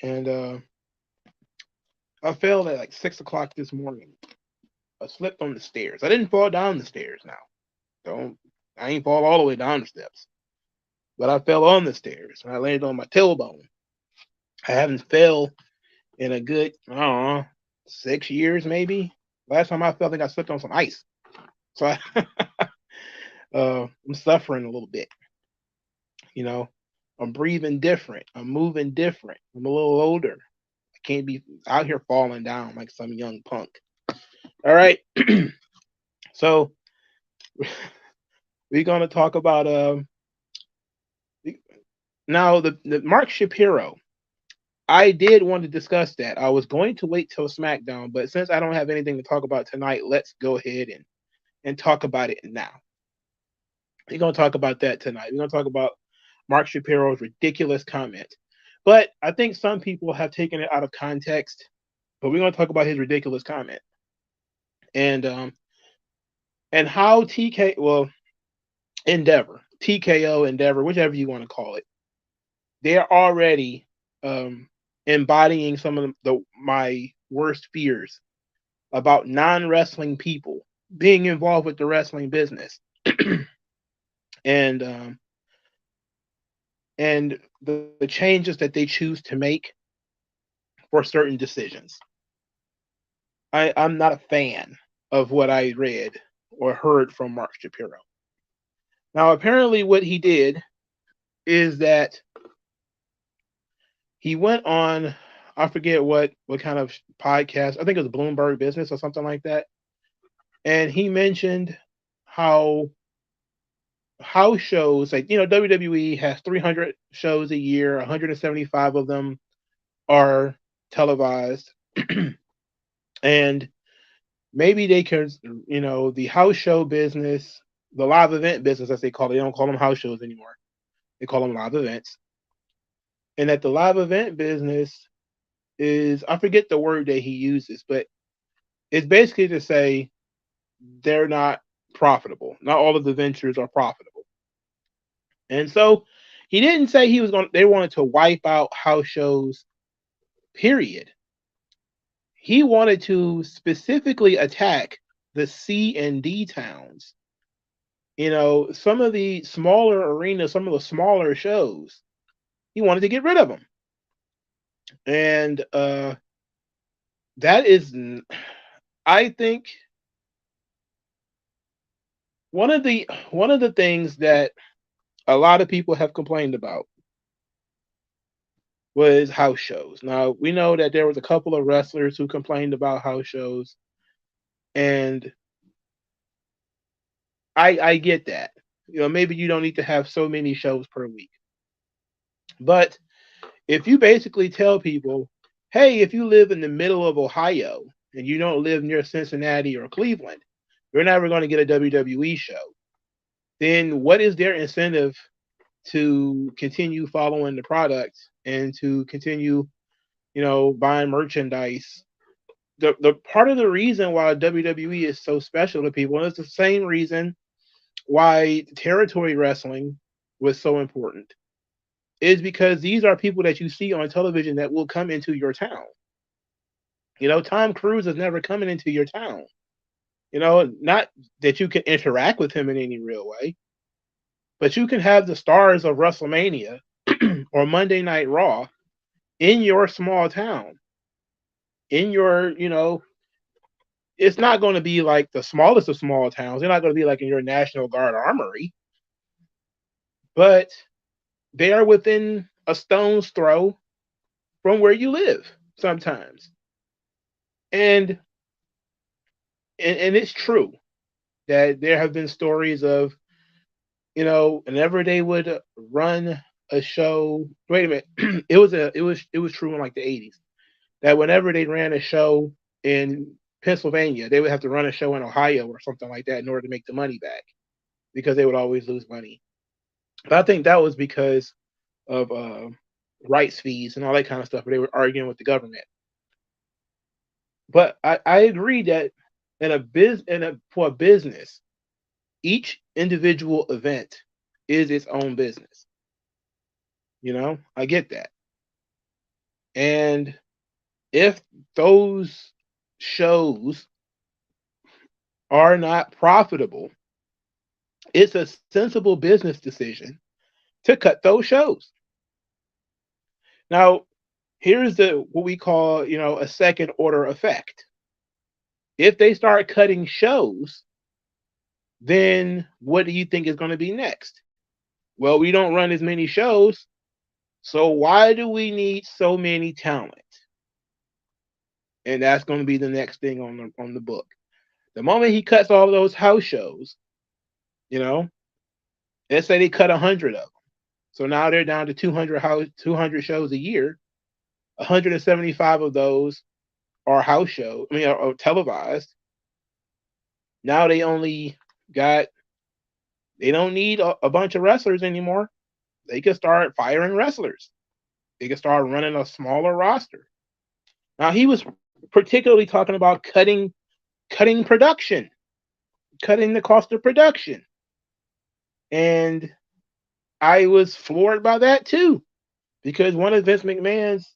and I fell at like 6 o'clock this morning. I slipped on the stairs. I didn't fall down the stairs. Now, don't I ain't fall all the way down the steps, but I fell on the stairs and I landed on my tailbone. I haven't fell in a good, I don't know, 6 years maybe. Last time I fell, I think I slipped on some ice. So I'm suffering a little bit. You know, I'm breathing different. I'm moving different. I'm a little older. I can't be out here falling down like some young punk. All right. So we're gonna talk about now the Mark Shapiro. I did want to discuss that. I was going to wait till SmackDown, but since I don't have anything to talk about tonight, let's go ahead and talk about it now. We're gonna talk about that tonight. We're gonna talk about Mark Shapiro's ridiculous comment. But I think some people have taken it out of context. But we're gonna talk about his ridiculous comment. And how TK well Endeavor, TKO Endeavor, whichever you want to call it, they're already um, embodying some of my worst fears about non wrestling people being involved with the wrestling business, and the changes that they choose to make for certain decisions. I'm not a fan of what I read or heard from Mark Shapiro. Now, apparently, what he did is that he went on, I forget what kind of podcast. I think it was Bloomberg Business or something like that, and he mentioned how house shows, like, WWE has 300 shows a year, 175 of them are televised, and maybe they could, the house show business, the live event business, as they call it. They don't call them house shows anymore. They call them live events. And that the live event business is, I forget the word that he uses, but it's basically to say they're not profitable. Not all of the ventures are profitable. And so he didn't say they wanted to wipe out house shows, period. He wanted to specifically attack the C and D towns. Some of the smaller arenas, some of the smaller shows, he wanted to get rid of them. And that is, I think, one of the things that a lot of people have complained about was house shows. Now, we know that there was a couple of wrestlers who complained about house shows, and I get that. Maybe you don't need to have so many shows per week. But if you basically tell people, hey, if you live in the middle of Ohio and you don't live near Cincinnati or Cleveland, you're never going to get a WWE show. Then what is their incentive to continue following the product and to continue, buying merchandise? The part of the reason why WWE is so special to people, and it's the same reason why territory wrestling was so important, is because these are people that you see on television that will come into your town. Tom Cruise is never coming into your town. Not that you can interact with him in any real way, but you can have the stars of WrestleMania or Monday Night Raw in your small town. In your, it's not going to be like the smallest of small towns. They're not going to be like in your National Guard armory, but they are within a stone's throw from where you live sometimes. And and it's true that there have been stories of, whenever they would run a show. Wait a minute, it was true in like the 80s that whenever they ran a show in Pennsylvania, they would have to run a show in Ohio or something like that in order to make the money back because they would always lose money. But I think that was because of rights fees and all that kind of stuff. Where they were arguing with the government. But I agree that for a business, each individual event is its own business. I get that. And if those shows are not profitable, it's a sensible business decision to cut those shows. Now, here's the what we call, a second order effect. If they start cutting shows, then what do you think is going to be next? Well, we don't run as many shows, so why do we need so many talent? And that's going to be the next thing on the book. The moment he cuts all those house shows, you know, let's say they cut 100 of them. So now they're down to 200 shows a year. 175 of those are house shows. I mean, are televised. Now they only got. They don't need a bunch of wrestlers anymore. They can start firing wrestlers. They can start running a smaller roster. Now he was particularly talking about cutting production, cutting the cost of production, and I was floored by that too, because one of Vince McMahon's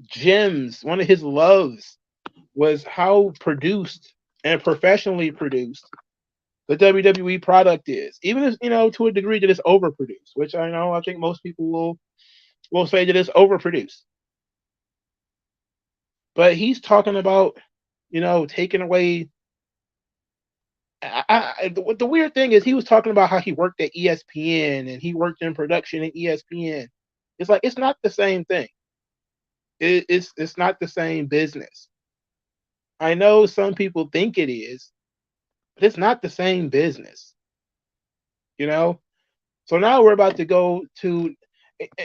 gems, one of his loves, was how produced and professionally produced the WWE product is. Even if, to a degree that it's overproduced, which I think most people will say that it's overproduced. But he's talking about, taking away. The weird thing is he was talking about how he worked at ESPN and he worked in production at ESPN. It's like it's not the same thing. It's not the same business. I know some people think it is, but it's not the same business. You know. So now we're about to go to,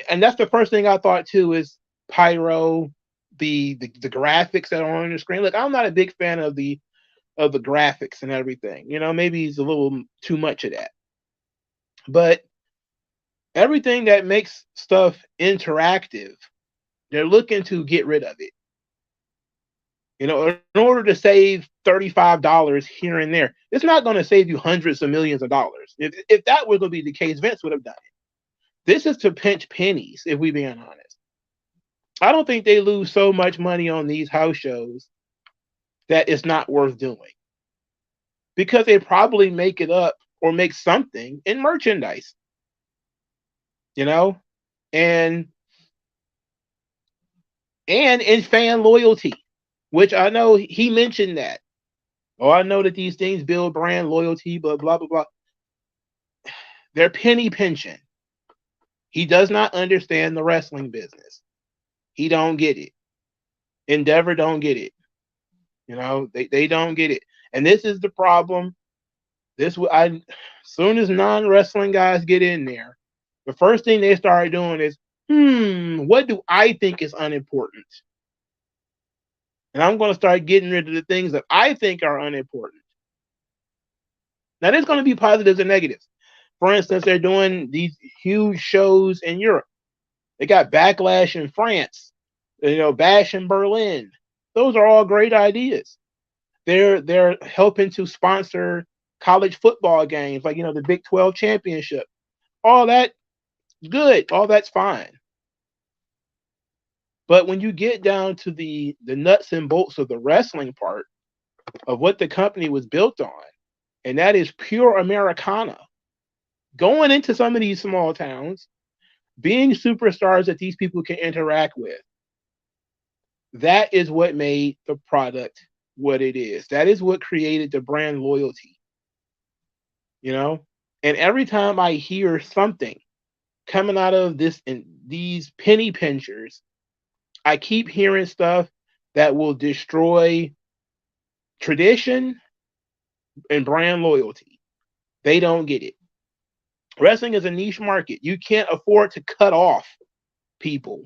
and that's the first thing I thought too is pyro, the graphics that are on the screen. Look, I'm not a big fan of the graphics and everything. Maybe it's a little too much of that. But everything that makes stuff interactive, they're looking to get rid of it. In order to save $35 here and there, it's not going to save you hundreds of millions of dollars. If that were going to be the case, Vince would have done it. This is to pinch pennies, if we're being honest. I don't think they lose so much money on these house shows that it's not worth doing, because they probably make it up or make something in merchandise, and in fan loyalty, which I know he mentioned that. Oh, I know that these things build brand loyalty, but blah, blah, blah. They're penny pinching. He does not understand the wrestling business. He don't get it. Endeavor don't get it. They don't get it. And this is the problem. Soon as non-wrestling guys get in there, the first thing they start doing is, what do I think is unimportant? And I'm going to start getting rid of the things that I think are unimportant. Now, there's going to be positives and negatives. For instance, they're doing these huge shows in Europe. They got Backlash in France, Bash in Berlin. Those are all great ideas. They're helping to sponsor college football games, like the Big 12 championship. All that good. All that's fine. But when you get down to the nuts and bolts of the wrestling part of what the company was built on, and that is pure Americana, going into some of these small towns, being superstars that these people can interact with, that is what made the product what it is. That is what created the brand loyalty. And every time I hear something coming out of these penny pinchers, I keep hearing stuff that will destroy tradition and brand loyalty. They don't get it. Wrestling is a niche market. You can't afford to cut off people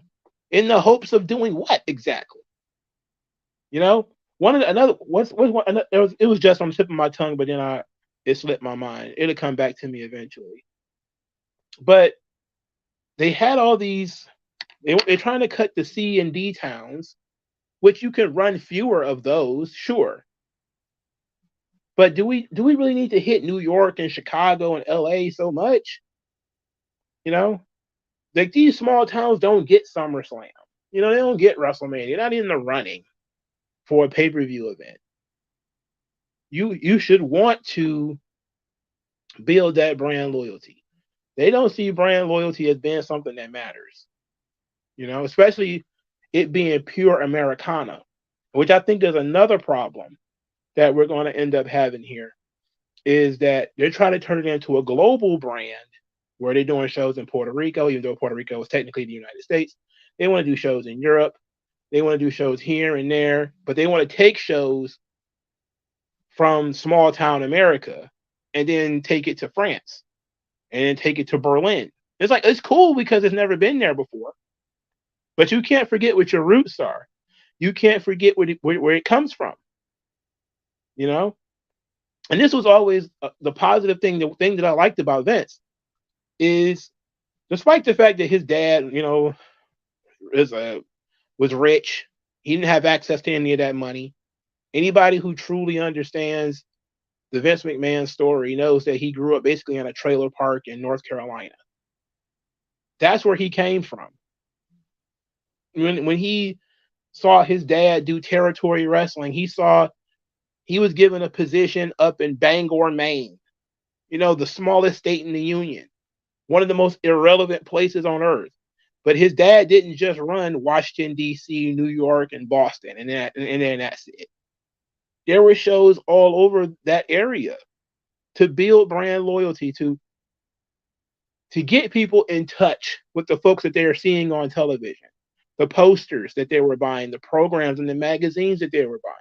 in the hopes of doing what exactly? One of the, another what's one it was just on the tip of my tongue, but then it slipped my mind. It'll come back to me eventually. But they had all these. They're trying to cut the C and D towns, which you can run fewer of those, sure. But do we really need to hit New York and Chicago and LA so much? Like these small towns don't get SummerSlam. They don't get WrestleMania. They're not in the running for a pay-per-view event. You should want to build that brand loyalty. They don't see brand loyalty as being something that matters. Especially it being pure Americana, which I think is another problem that we're going to end up having here, is that they're trying to turn it into a global brand where they're doing shows in Puerto Rico, even though Puerto Rico is technically the United States. They want to do shows in Europe. They want to do shows here and there, but they want to take shows from small town America and then take it to France and then take it to Berlin. It's cool because it's never been there before, but you can't forget what your roots are. You can't forget where it comes from. And this was always the positive thing. The thing that I liked about Vince is, despite the fact that his dad, was rich, he didn't have access to any of that money. Anybody who truly understands the Vince McMahon story knows that he grew up basically in a trailer park in North Carolina. That's where he came from. When he saw his dad do territory wrestling, he was given a position up in Bangor, Maine, the smallest state in the Union, one of the most irrelevant places on earth. But his dad didn't just run Washington, D.C., New York, and Boston, and then that's it. There were shows all over that area to build brand loyalty, to get people in touch with the folks that they are seeing on television, the posters that they were buying, the programs and the magazines that they were buying.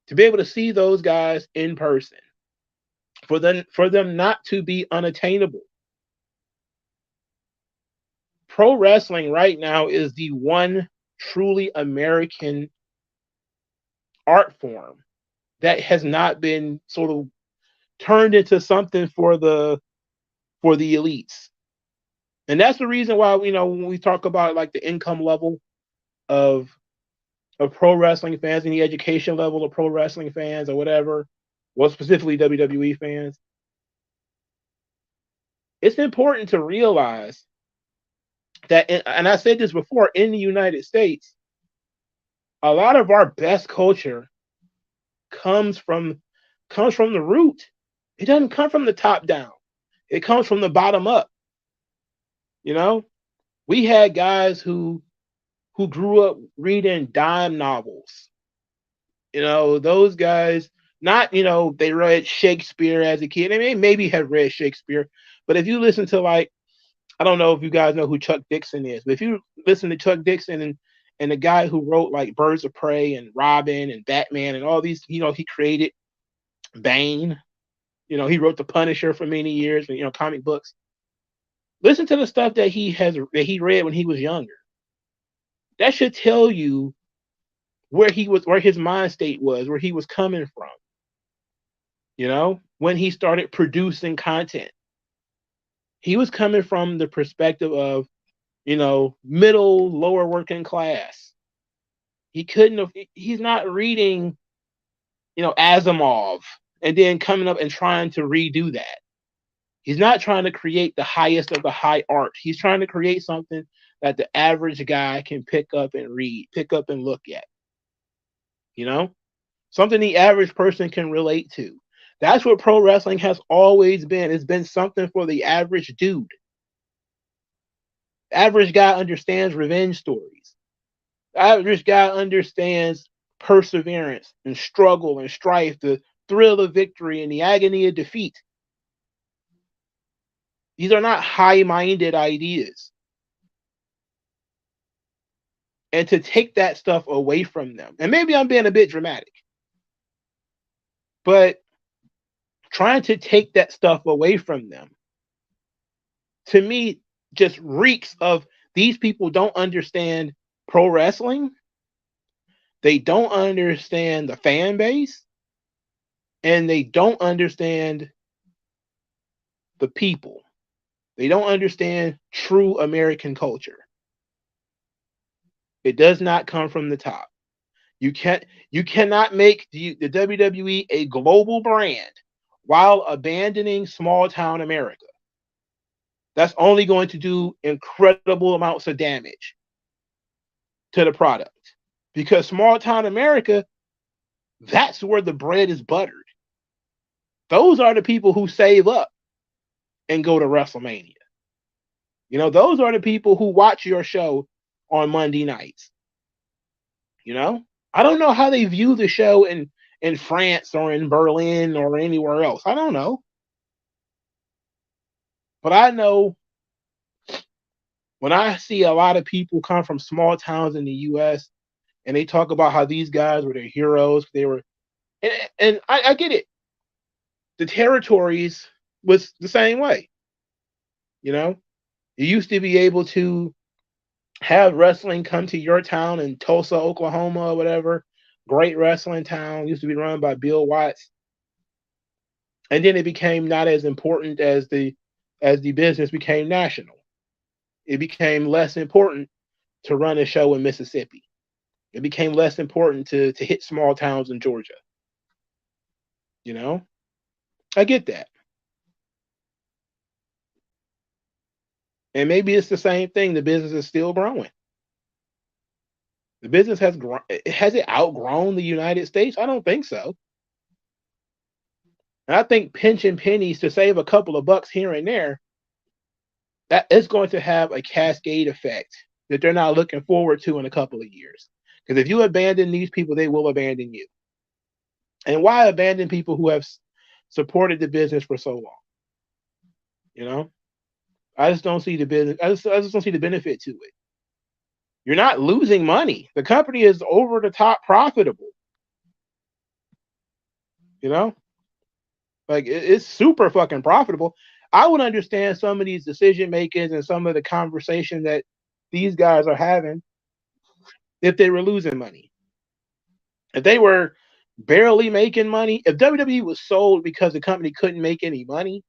To be able to see those guys in person, for them not to be unattainable. Pro wrestling right now is the one truly American art form that has not been sort of turned into something for the elites. And that's the reason why, when we talk about like the income level of pro wrestling fans and the education level of pro wrestling fans or whatever, well, specifically WWE fans, it's important to realize that, and I said this before, in the United States, a lot of our best culture comes from the root. It doesn't come from the top down. It comes from the bottom up. We had guys who grew up reading dime novels. Those guys, not, they read Shakespeare as a kid. They maybe have read Shakespeare, but if you listen to, like, I don't know if you guys know who Chuck Dixon is, but if you listen to Chuck Dixon and the guy who wrote like Birds of Prey and Robin and Batman and all these, he created Bane. He wrote The Punisher for many years, comic books. Listen to the stuff that he read when he was younger. That should tell you where his mind state was, where he was coming from. When he started producing content, he was coming from the perspective of, middle, lower working class. He's not reading, Asimov and then coming up and trying to redo that. He's not trying to create the highest of the high art. He's trying to create something that the average guy can pick up and read, pick up and look at. Something the average person can relate to. That's what pro wrestling has always been. It's been something for the average dude. The average guy understands revenge stories. The average guy understands perseverance and struggle and strife, the thrill of victory and the agony of defeat. These are not high-minded ideas. And to take that stuff away from them, and maybe I'm being a bit dramatic, but trying to take that stuff away from them, to me, just reeks of, these people don't understand pro wrestling. They don't understand the fan base, and they don't understand the people. They don't understand true American culture. It does not come from the top. You cannot make the WWE a global brand while abandoning small town America. That's only going to do incredible amounts of damage. to the product. Because small town America, that's where the bread is buttered. Those are the people who save up and go to WrestleMania. Those are the people who watch your show on Monday nights. I don't know how they view the show in France or in Berlin or anywhere else. I don't know. But I know when I see a lot of people come from small towns in the US and they talk about how these guys were their heroes, they were, and I get it. The territories was the same way. You used to be able to have wrestling come to your town in Tulsa, Oklahoma, or whatever. Great wrestling town, used to be run by Bill Watts. And then it became not as important as the business became national. It became less important to run a show in Mississippi. It became less important to hit small towns in Georgia. I get that. And maybe it's the same thing. The business is still growing. The business has grown. Has it outgrown the United States? I don't think so. And I think pinching pennies to save a couple of bucks here and there, that is going to have a cascade effect that they're not looking forward to in a couple of years. Because if you abandon these people, they will abandon you. And why abandon people who have supported the business for so long? I just don't see the business. I just don't see the benefit to it. You're not losing money. The company is over the top profitable. Like it's super fucking profitable. I would understand some of these decision makers and some of the conversation that these guys are having if they were losing money. If they were barely making money, if WWE was sold because the company couldn't make any money,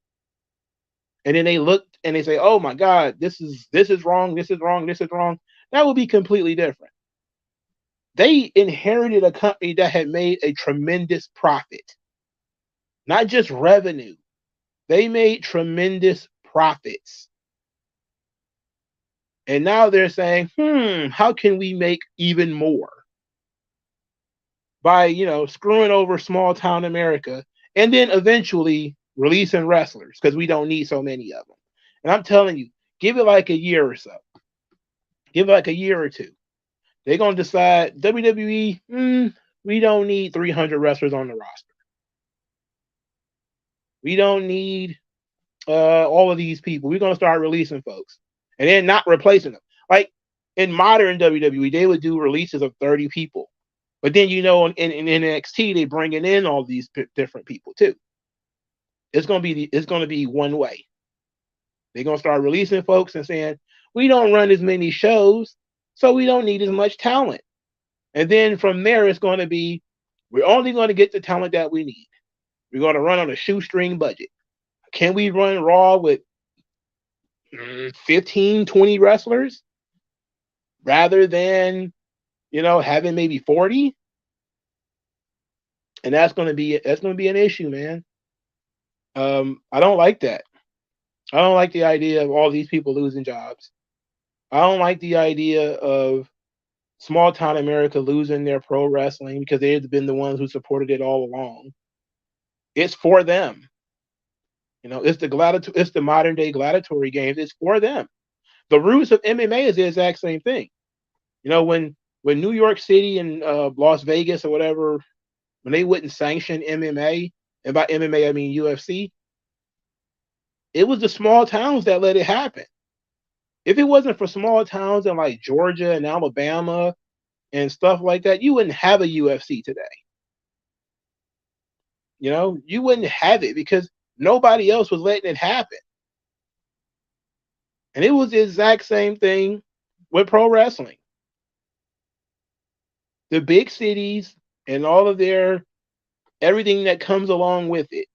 and then they looked and they say, "Oh my God, this is wrong, this is wrong, this is wrong," that would be completely different. They inherited a company that had made a tremendous profit, not just revenue. They made tremendous profits. And now they're saying, how can we make even more? By, screwing over small town America and then eventually releasing wrestlers because we don't need so many of them. And I'm telling you, give it like a year or so. Give it like a year or two. They're going to decide, WWE, we don't need 300 wrestlers on the roster. We don't need all of these people. We're going to start releasing folks and then not replacing them. Like in modern WWE, they would do releases of 30 people. But then, in NXT, they bringing in all these different people too. It's going to be one way. They're going to start releasing folks and saying, we don't run as many shows, so we don't need as much talent. And then from there, it's going to be, we're only going to get the talent that we need. We're going to run on a shoestring budget. Can we run Raw with 15, 20 wrestlers rather than, having maybe 40? And that's going to be an issue, man. I don't like that. I don't like the idea of all these people losing jobs. I don't like the idea of small town America losing their pro wrestling because they've been the ones who supported it all along. It's for them. It's the modern day gladiatory games. It's for them. The roots of MMA is the exact same thing. When New York City and Las Vegas or whatever, when they wouldn't sanction MMA, and by MMA I mean UFC, it was the small towns that let it happen. If it wasn't for small towns in like Georgia and Alabama and stuff like that, you wouldn't have a UFC today. You wouldn't have it because nobody else was letting it happen. And it was the exact same thing with pro wrestling. The big cities and all of everything that comes along with it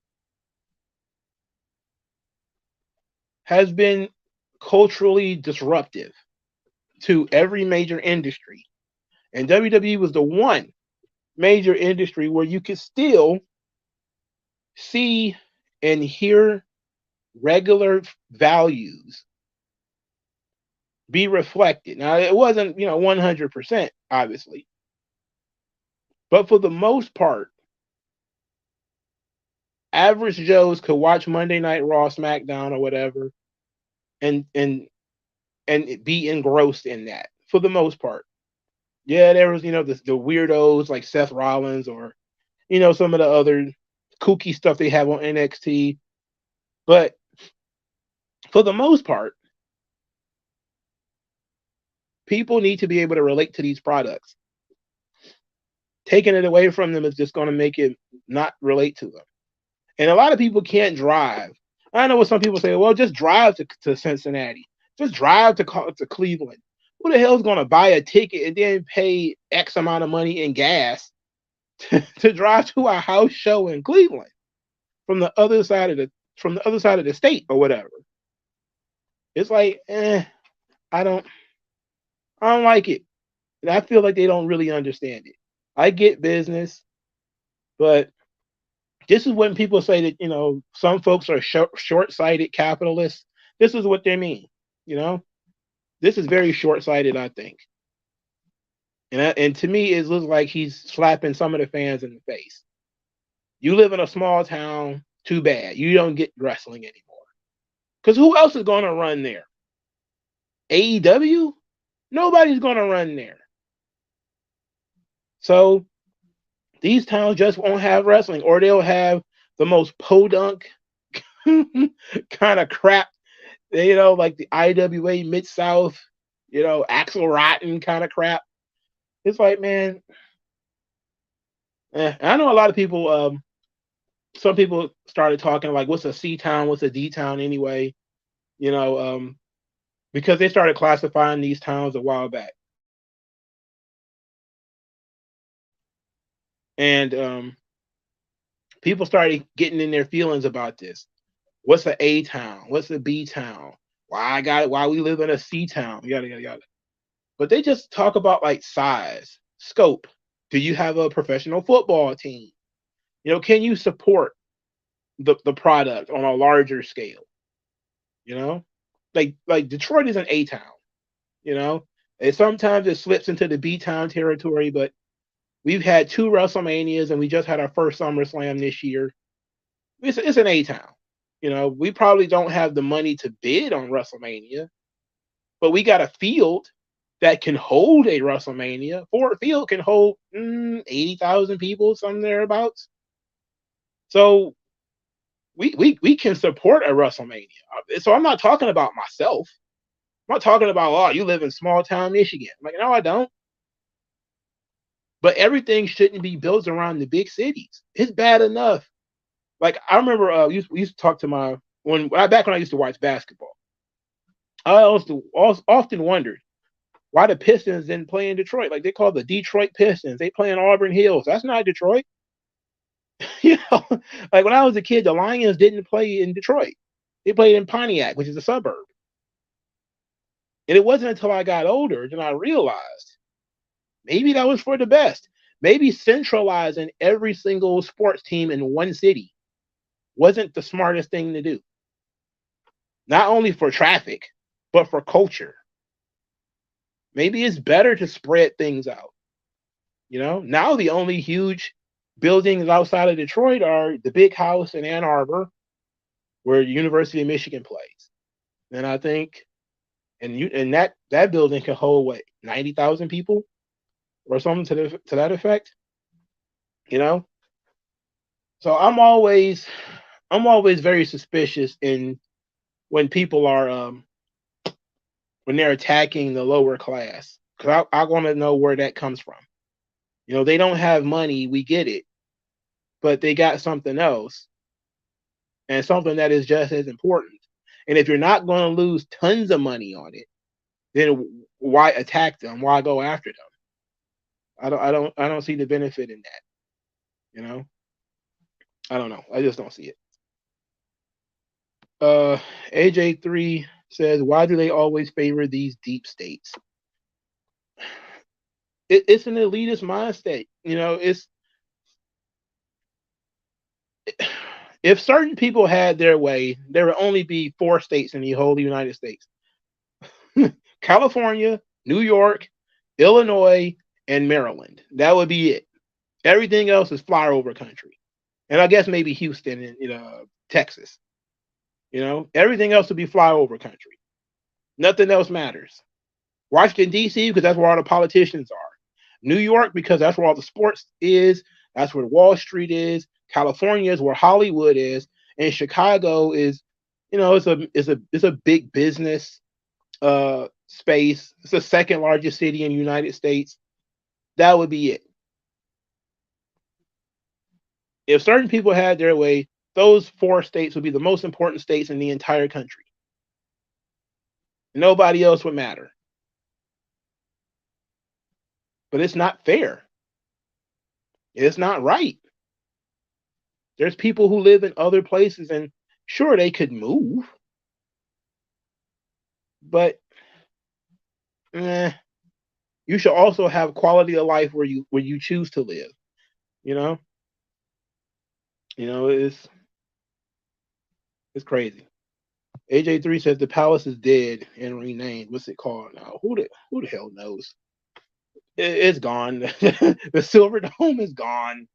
has been culturally disruptive to every major industry. And WWE was the one major industry where you could still see and hear regular values be reflected. Now, it wasn't, 100%, obviously, but for the most part, average Joes could watch Monday Night Raw, SmackDown, or whatever, and be engrossed in that for the most part. Yeah, there was, the weirdos like Seth Rollins, or some of the other kooky stuff they have on NXT, but for the most part, people need to be able to relate to these products. Taking it away from them is just going to make it not relate to them. And a lot of people can't drive. I know what some people say, well, just drive to Cincinnati. Just drive to Cleveland. Who the hell's going to buy a ticket and then pay X amount of money in gas to drive to a house show in Cleveland from the other side of the state or whatever? It's like, I don't like it. And I feel like they don't really understand it. I get business, but this is when people say that, some folks are short-sighted capitalists. This is what they mean. This is very short-sighted, I think. And to me, it looks like he's slapping some of the fans in the face. You live in a small town, too bad. You don't get wrestling anymore. Because who else is going to run there? AEW? Nobody's going to run there. So these towns just won't have wrestling, or they'll have the most podunk kind of crap, like the IWA Mid-South, Axel Rotten kind of crap. It's like, man, I know a lot of people, some people started talking like, what's a C town, what's a D town anyway, because they started classifying these towns a while back. And people started getting in their feelings about this. What's a A town? What's a B town? Why we live in a C town? Yada yada yada. But they just talk about like size, scope. Do you have a professional football team? Can you support the product on a larger scale? Like Detroit is an A town. And sometimes it slips into the B town territory, but we've had 2 WrestleManias and we just had our first SummerSlam this year. It's an A town. We probably don't have the money to bid on WrestleMania, but we got a field that can hold a WrestleMania. Ford Field can hold 80,000 people, something thereabouts. So we can support a WrestleMania. So I'm not talking about myself. I'm not talking about, oh, you live in small town Michigan. I'm like, no, I don't. But everything shouldn't be built around the big cities. It's bad enough. Like, I remember we used to talk to back when I used to watch basketball. I also often wondered why the Pistons didn't play in Detroit. Like, they call the Detroit Pistons. They play in Auburn Hills. That's not Detroit. Like when I was a kid, the Lions didn't play in Detroit. They played in Pontiac, which is a suburb. And it wasn't until I got older that I realized maybe that was for the best. Maybe centralizing every single sports team in one city wasn't the smartest thing to do. Not only for traffic, but for culture. Maybe it's better to spread things out. Now the only huge buildings outside of Detroit are the big house in Ann Arbor, where the University of Michigan plays. And I think, and that building can hold what, 90,000 people or something to that effect. So I'm always very suspicious when people are when they're attacking the lower class, because I want to know where that comes from. They don't have money, we get it, but they got something else, and something that is just as important. And if you're not going to lose tons of money on it, then why attack them? Why go after them? I don't see the benefit in that. I don't know. I just don't see it. AJ3 says, why do they always favor these deep states? It's an elitist mind state. If certain people had their way, there would only be 4 states in the whole United States. California, New York, Illinois, and Maryland. That would be it. Everything else is flyover country. And I guess maybe Houston and Texas. Everything else would be flyover country. Nothing else matters. Washington D.C. because that's where all the politicians are. New York because that's where all the sports is. That's where Wall Street is. California is where Hollywood is, and Chicago is, it's a big business space. It's the second largest city in the United States. That would be it. If certain people had their way, those 4 states would be the most important states in the entire country. Nobody else would matter. But it's not fair. It's not right. There's people who live in other places, and sure, they could move, but you should also have quality of life where you choose to live. It's crazy. AJ3 says the palace is dead and renamed. What's it called now? Who the hell knows? It's gone. The Silver Dome is gone.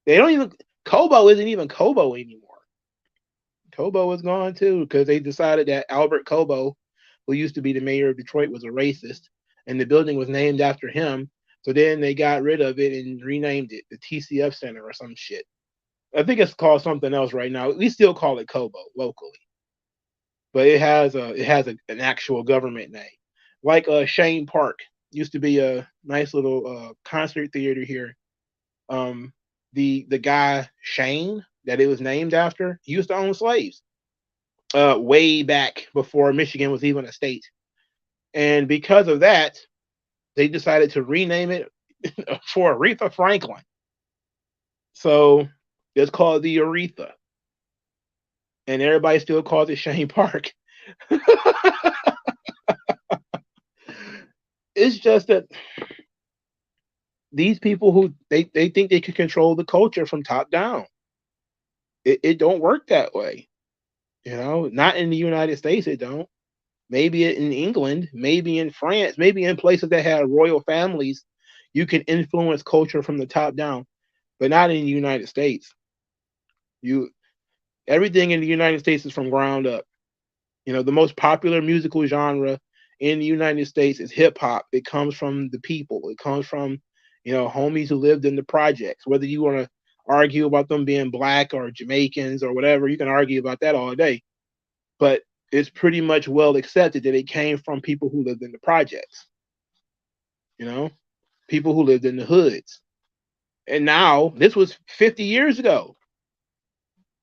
They don't even. Kobo isn't even Kobo anymore. Kobo is gone too because they decided that Albert Kobo, who used to be the mayor of Detroit, was a racist, and the building was named after him. So then they got rid of it and renamed it the TCF Center or some shit. I think it's called something else right now. We still call it Kobo locally, but it has an actual government name, like Shane Park used to be a nice little concert theater here. The guy Shane that it was named after, he used to own slaves way back before Michigan was even a state. And because of that, they decided to rename it for Aretha Franklin. So it's called the Aretha. And everybody still calls it Shane Park. It's just that these people who they think they can control the culture from top down. It don't work that way. Not in the United States, it don't. Maybe in England, maybe in France, maybe in places that have royal families, you can influence culture from the top down, but not in the United States. Everything in the United States is from ground up. The most popular musical genre in the United States is hip hop. It comes from the people. It comes from, homies who lived in the projects. Whether you want to argue about them being black or Jamaicans or whatever, you can argue about that all day. But it's pretty much well accepted that it came from people who lived in the projects. People who lived in the hoods. And now, this was 50 years ago.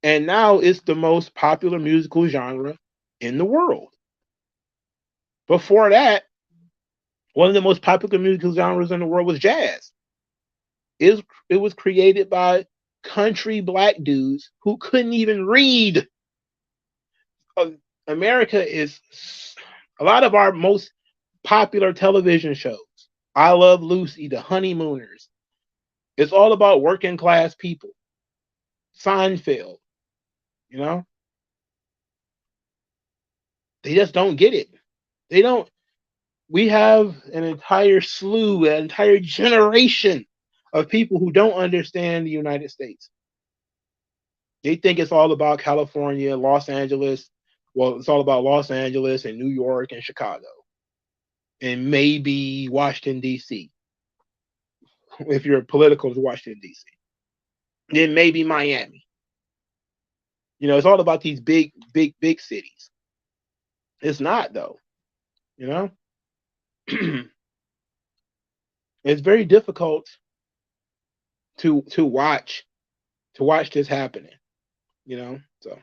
And now it's the most popular musical genre in the world. Before that, one of the most popular musical genres in the world was jazz. It was created by country black dudes who couldn't even read. America is a lot of our most popular television shows. I Love Lucy, The Honeymooners. It's all about working class people. Seinfeld, they just don't get it. They don't. We have an entire generation of people who don't understand the United States. They think it's all about California, Los Angeles. Well, it's all about Los Angeles and New York and Chicago. And maybe Washington, D.C. If you're political to Washington, D.C. Then maybe Miami. It's all about these big cities. It's not, though. It's very difficult to watch this happening. So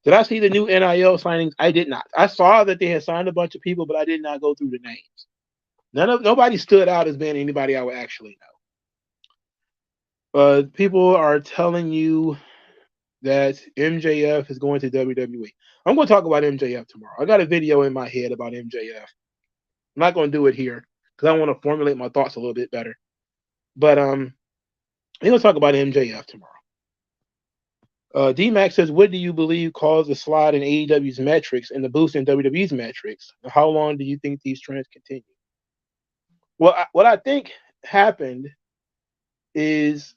did I see the new NIL signings? I did not. I saw that they had signed a bunch of people, but I did not go through the names. Nobody stood out as being anybody I would actually know. People are telling you that MJF is going to WWE. I'm going to talk about MJF tomorrow. I got a video in my head about MJF. I'm not going to do it here because I want to formulate my thoughts a little bit better. But I'm going to talk about MJF tomorrow. D-Max says, what do you believe caused the slide in AEW's metrics and the boost in WWE's metrics? How long do you think these trends continue? Well, what I think happened is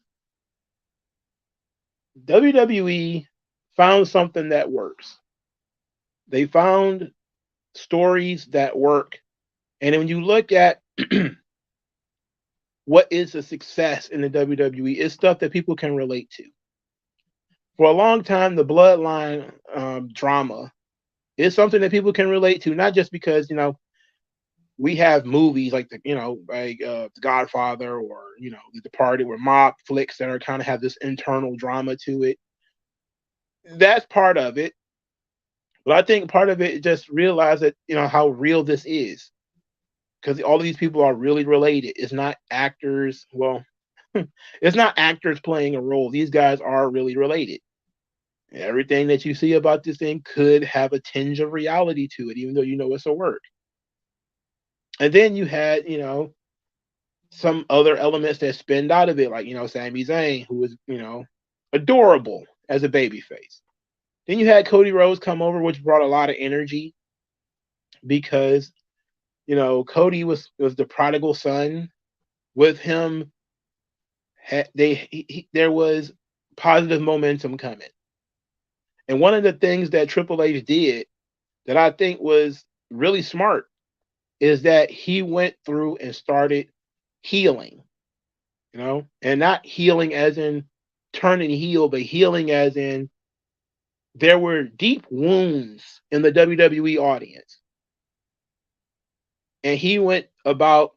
WWE found something that works. They found stories that work. And when you look at what is a success in the WWE, it's stuff that people can relate to. For a long time, the bloodline drama is something that people can relate to, not just because, we have movies like The Godfather or, The Departed, where mob flicks that are kind of have this internal drama to it. That's part of it. But I think part of it is just realize that, how real this is. Because all of these people are really related. It's not actors. Well, it's not actors playing a role. These guys are really related. Everything that you see about this thing could have a tinge of reality to it, even though it's a work. And then you had, some other elements that spinned out of it, like, Sami Zayn, who was, adorable as a babyface. Then you had Cody Rhodes come over, which brought a lot of energy because, Cody was the prodigal son. With him, there was positive momentum coming. And one of the things that Triple H did that I think was really smart is that he went through and started healing, and not healing as in turning heel, but healing as in there were deep wounds in the WWE audience. And he went about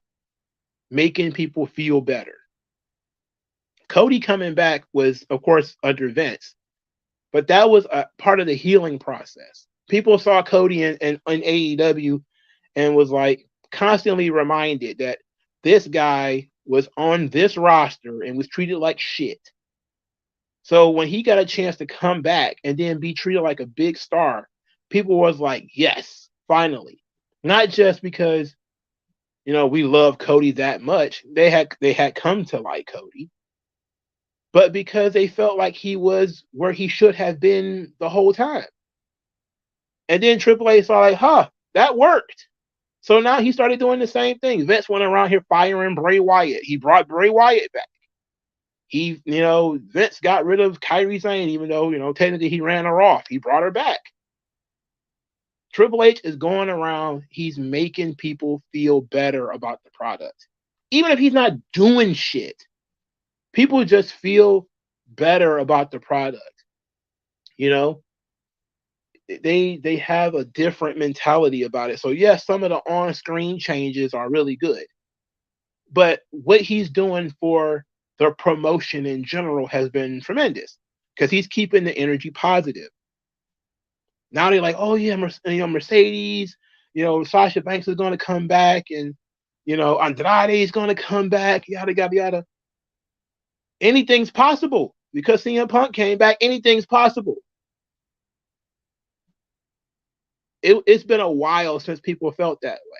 making people feel better. Cody coming back was, of course, under Vince, but that was a part of the healing process. People saw Cody in AEW and was like constantly reminded that this guy was on this roster and was treated like shit. So when he got a chance to come back and then be treated like a big star, people was like, yes, finally. Not just because, we love Cody that much. They had come to like Cody, but because they felt like he was where he should have been the whole time. And then Triple H saw like, that worked. So now he started doing the same thing. Vince went around here firing Bray Wyatt. He brought Bray Wyatt back. Vince got rid of Kairi Sane, even though, technically he ran her off. He brought her back. Triple H is going around. He's making people feel better about the product. Even if he's not doing shit, people just feel better about the product. They have a different mentality about it. So yes, some of the on-screen changes are really good. But what he's doing for the promotion in general has been tremendous because he's keeping the energy positive. Now they're like, oh yeah, Mercedes, Sasha Banks is going to come back, and Andrade is going to come back, yada yada yada. Anything's possible because CM Punk came back. Anything's possible. It's been a while since people felt that way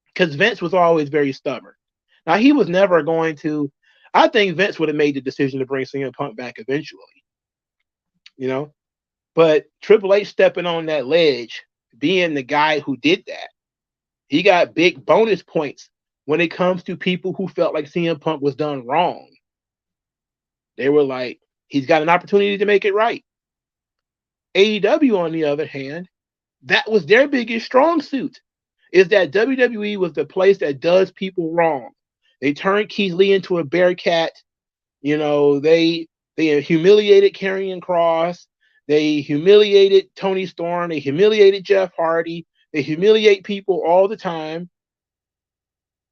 because Vince was always very stubborn. Now he was never going to. I think Vince would have made the decision to bring CM Punk back eventually. But Triple H stepping on that ledge, being the guy who did that, he got big bonus points when it comes to people who felt like CM Punk was done wrong. They were like, he's got an opportunity to make it right. AEW, on the other hand, that was their biggest strong suit, is that WWE was the place that does people wrong. They turned Keith Lee into a bearcat. They humiliated Karrion Kross. They humiliated Tony Storm. They humiliated Jeff Hardy. They humiliate people all the time.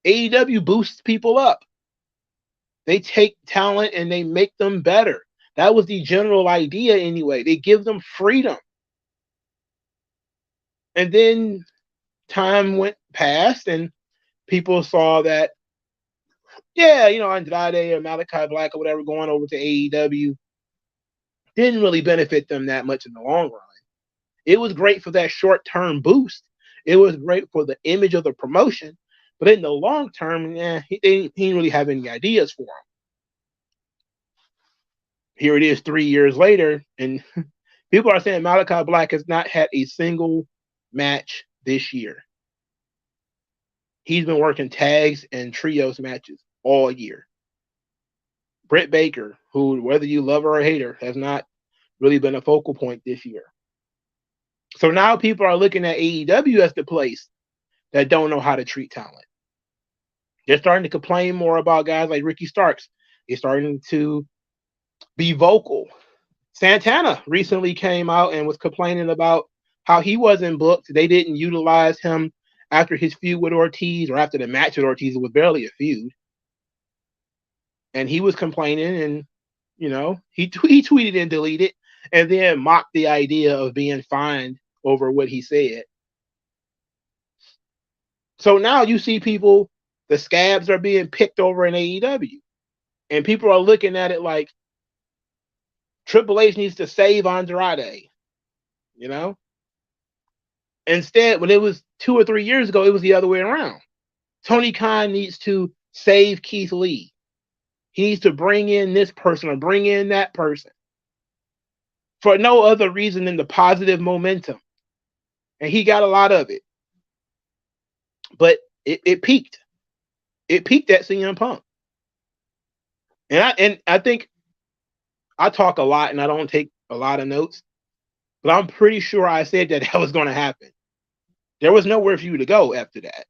AEW boosts people up. They take talent and they make them better. That was the general idea anyway. They give them freedom. And then time went past and people saw that, Andrade or Malachi Black or whatever going over to AEW didn't really benefit them that much in the long run. It was great for that short-term boost. It was great for the image of the promotion. But in the long term, he didn't really have any ideas for here it is 3 years later, and people are saying Malachi Black has not had a single match this year. He's been working tags and trios matches all year. Britt Baker, who, whether you love her or hate her, has not really been a focal point this year. So now people are looking at AEW as the place that don't know how to treat talent. They're starting to complain more about guys like Ricky Starks. They're starting to be vocal. Santana recently came out and was complaining about how he wasn't booked. They didn't utilize him after his feud with Ortiz, or after the match with Ortiz. It was barely a feud. And he was complaining, and he tweeted and deleted, and then mocked the idea of being fined over what he said. So now you see people, the scabs are being picked over in AEW, and people are looking at it like Triple H needs to save Andrade. Instead, when it was 2 or 3 years ago, it was the other way around. Tony Khan needs to save Keith Lee. He needs to bring in this person or bring in that person for no other reason than the positive momentum. And he got a lot of it. But it peaked. It peaked at CM Punk. And I think I talk a lot and I don't take a lot of notes, but I'm pretty sure I said that was going to happen. There was nowhere for you to go after that.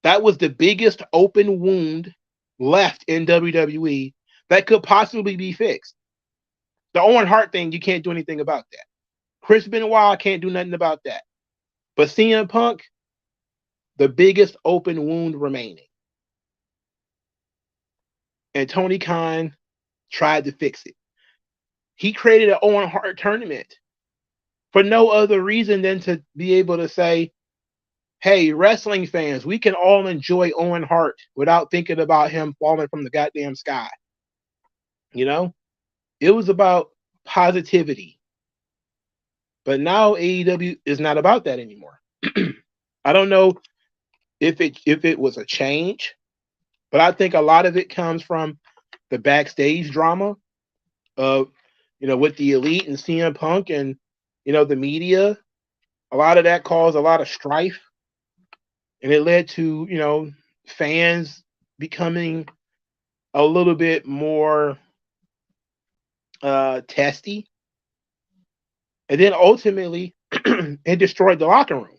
That was the biggest open wound left in WWE that could possibly be fixed. The Owen Hart thing, you can't do anything about that. Chris Benoit can't do nothing about that. But CM Punk, the biggest open wound remaining. And Tony Khan tried to fix it. He created an Owen Hart tournament for no other reason than to be able to say, hey, wrestling fans, we can all enjoy Owen Hart without thinking about him falling from the goddamn sky. It was about positivity. But now AEW is not about that anymore. I don't know if it was a change, but I think a lot of it comes from the backstage drama of, with the Elite and CM Punk and, the media. A lot of that caused a lot of strife. And it led to, fans becoming a little bit more testy. And then ultimately, it destroyed the locker room.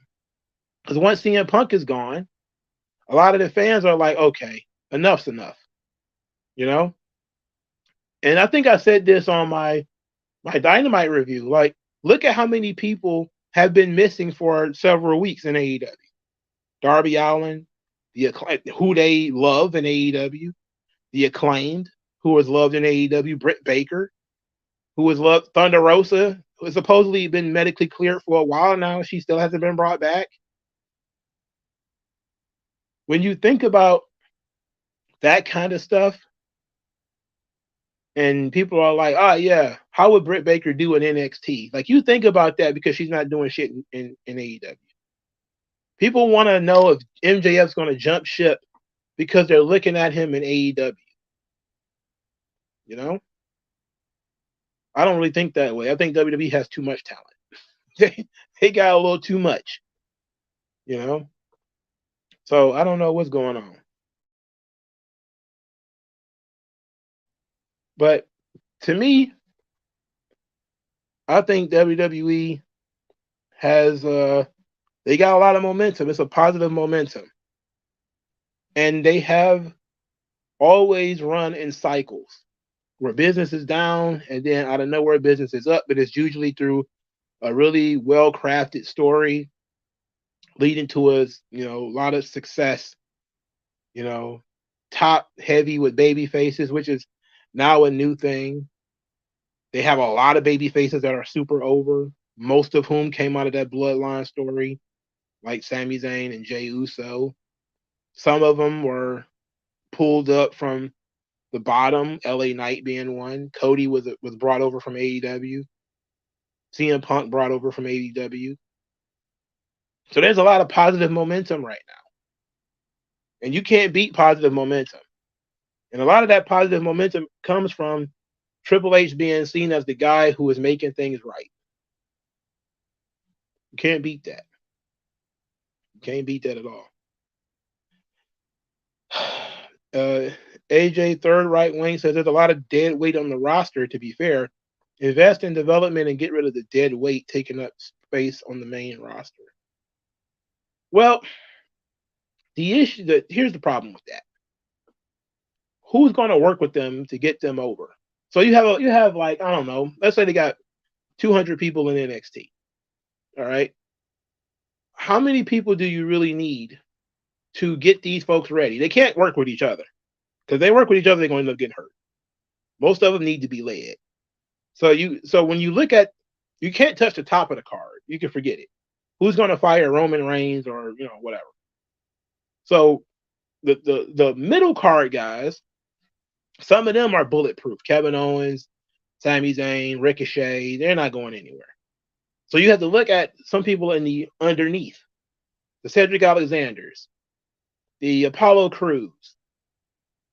Because once CM Punk is gone, a lot of the fans are like, okay, enough's enough. And I think I said this on my Dynamite review. Like, look at how many people have been missing for several weeks in AEW. Darby Allin, who they love in AEW, the Acclaimed, who was loved in AEW, Britt Baker, who was loved, Thunder Rosa, who has supposedly been medically cleared for a while now. She still hasn't been brought back. When you think about that kind of stuff, and people are like, oh, yeah, how would Britt Baker do in NXT? Like, you think about that because she's not doing shit in AEW. People want to know if MJF's going to jump ship because they're looking at him in AEW. I don't really think that way. I think WWE has too much talent. They got a little too much. So I don't know what's going on. But to me, I think WWE has they got a lot of momentum. It's a positive momentum. And they have always run in cycles where business is down and then out of nowhere business is up, but it's usually through a really well-crafted story leading to a lot of success, top heavy with baby faces, which is now a new thing. They have a lot of baby faces that are super over, most of whom came out of that bloodline story, like Sami Zayn and Jey Uso. Some of them were pulled up from the bottom, LA Knight being one. Cody was brought over from AEW. CM Punk brought over from AEW. So there's a lot of positive momentum right now. And you can't beat positive momentum. And a lot of that positive momentum comes from Triple H being seen as the guy who is making things right. You can't beat that. You can't beat that at all. AJ third right wing says there's a lot of dead weight on the roster. To be fair, invest in development and get rid of the dead weight taking up space on the main roster. Well, here's the problem with that. Who's going to work with them to get them over? So you have like, I don't know, let's say they got 200 people in NXT. All right. How many people do you really need to get these folks ready? They can't work with each other, because they work with each other, they're going to end up getting hurt. Most of them need to be led. So when you look at, you can't touch the top of the card. You can forget it. Who's going to fire Roman Reigns or whatever? So the middle card guys, some of them are bulletproof. Kevin Owens, Sami Zayn, Ricochet, they're not going anywhere. So you have to look at some people in the underneath, the Cedric Alexanders, the Apollo Crews.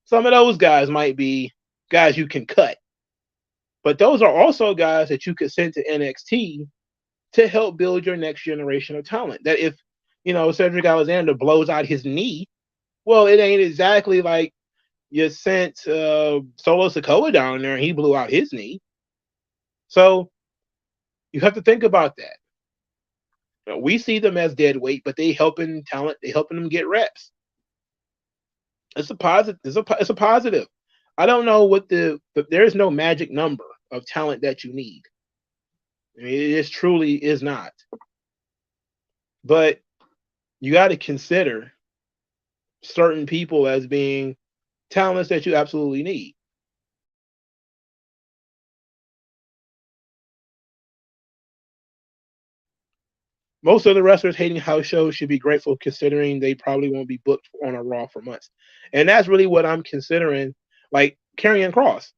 Some of those guys might be guys you can cut. But those are also guys that you could send to NXT to help build your next generation of talent. That if, Cedric Alexander blows out his knee, well, it ain't exactly like you sent Solo Sikoa down there and he blew out his knee. So you have to think about that. We see them as dead weight, but they helping talent. They helping them get reps. It's a positive. It's a positive. I don't know what there's no magic number of talent that you need. I mean, it just truly is not. But you got to consider certain people as being talents that you absolutely need. Most of the wrestlers hating house shows should be grateful, considering they probably won't be booked on a Raw for months. And that's really what I'm considering. Like Karrion Kross.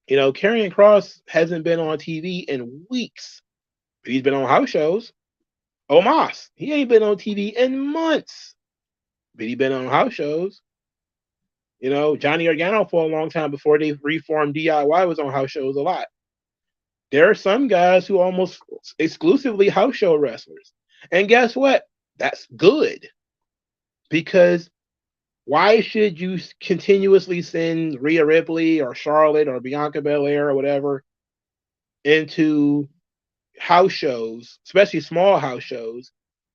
Karrion Kross hasn't been on TV in weeks, but he's been on house shows. Omos, he ain't been on TV in months, but he's been on house shows. Johnny Gargano for a long time before they reformed DIY was on house shows a lot. There are some guys who almost exclusively house show wrestlers. And guess what? That's good. Because why should you continuously send Rhea Ripley or Charlotte or Bianca Belair or whatever into house shows, especially small house shows,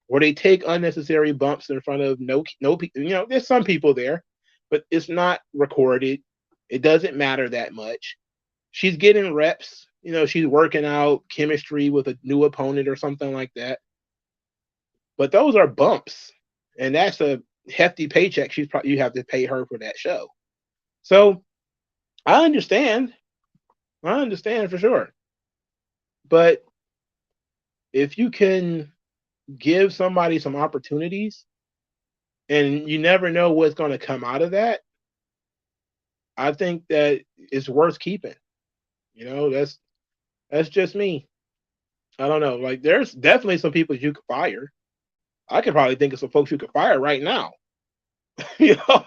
where they take unnecessary bumps in front of no people? There's some people there, but it's not recorded. It doesn't matter that much. She's getting reps. She's working out chemistry with a new opponent or something like that. But those are bumps, and that's a hefty paycheck. You have to pay her for that show. So I understand for sure. But if you can give somebody some opportunities, and you never know what's going to come out of that, I think that it's worth keeping. That's just me. I don't know. Like, there's definitely some people you could fire. I could probably think of some folks you could fire right now.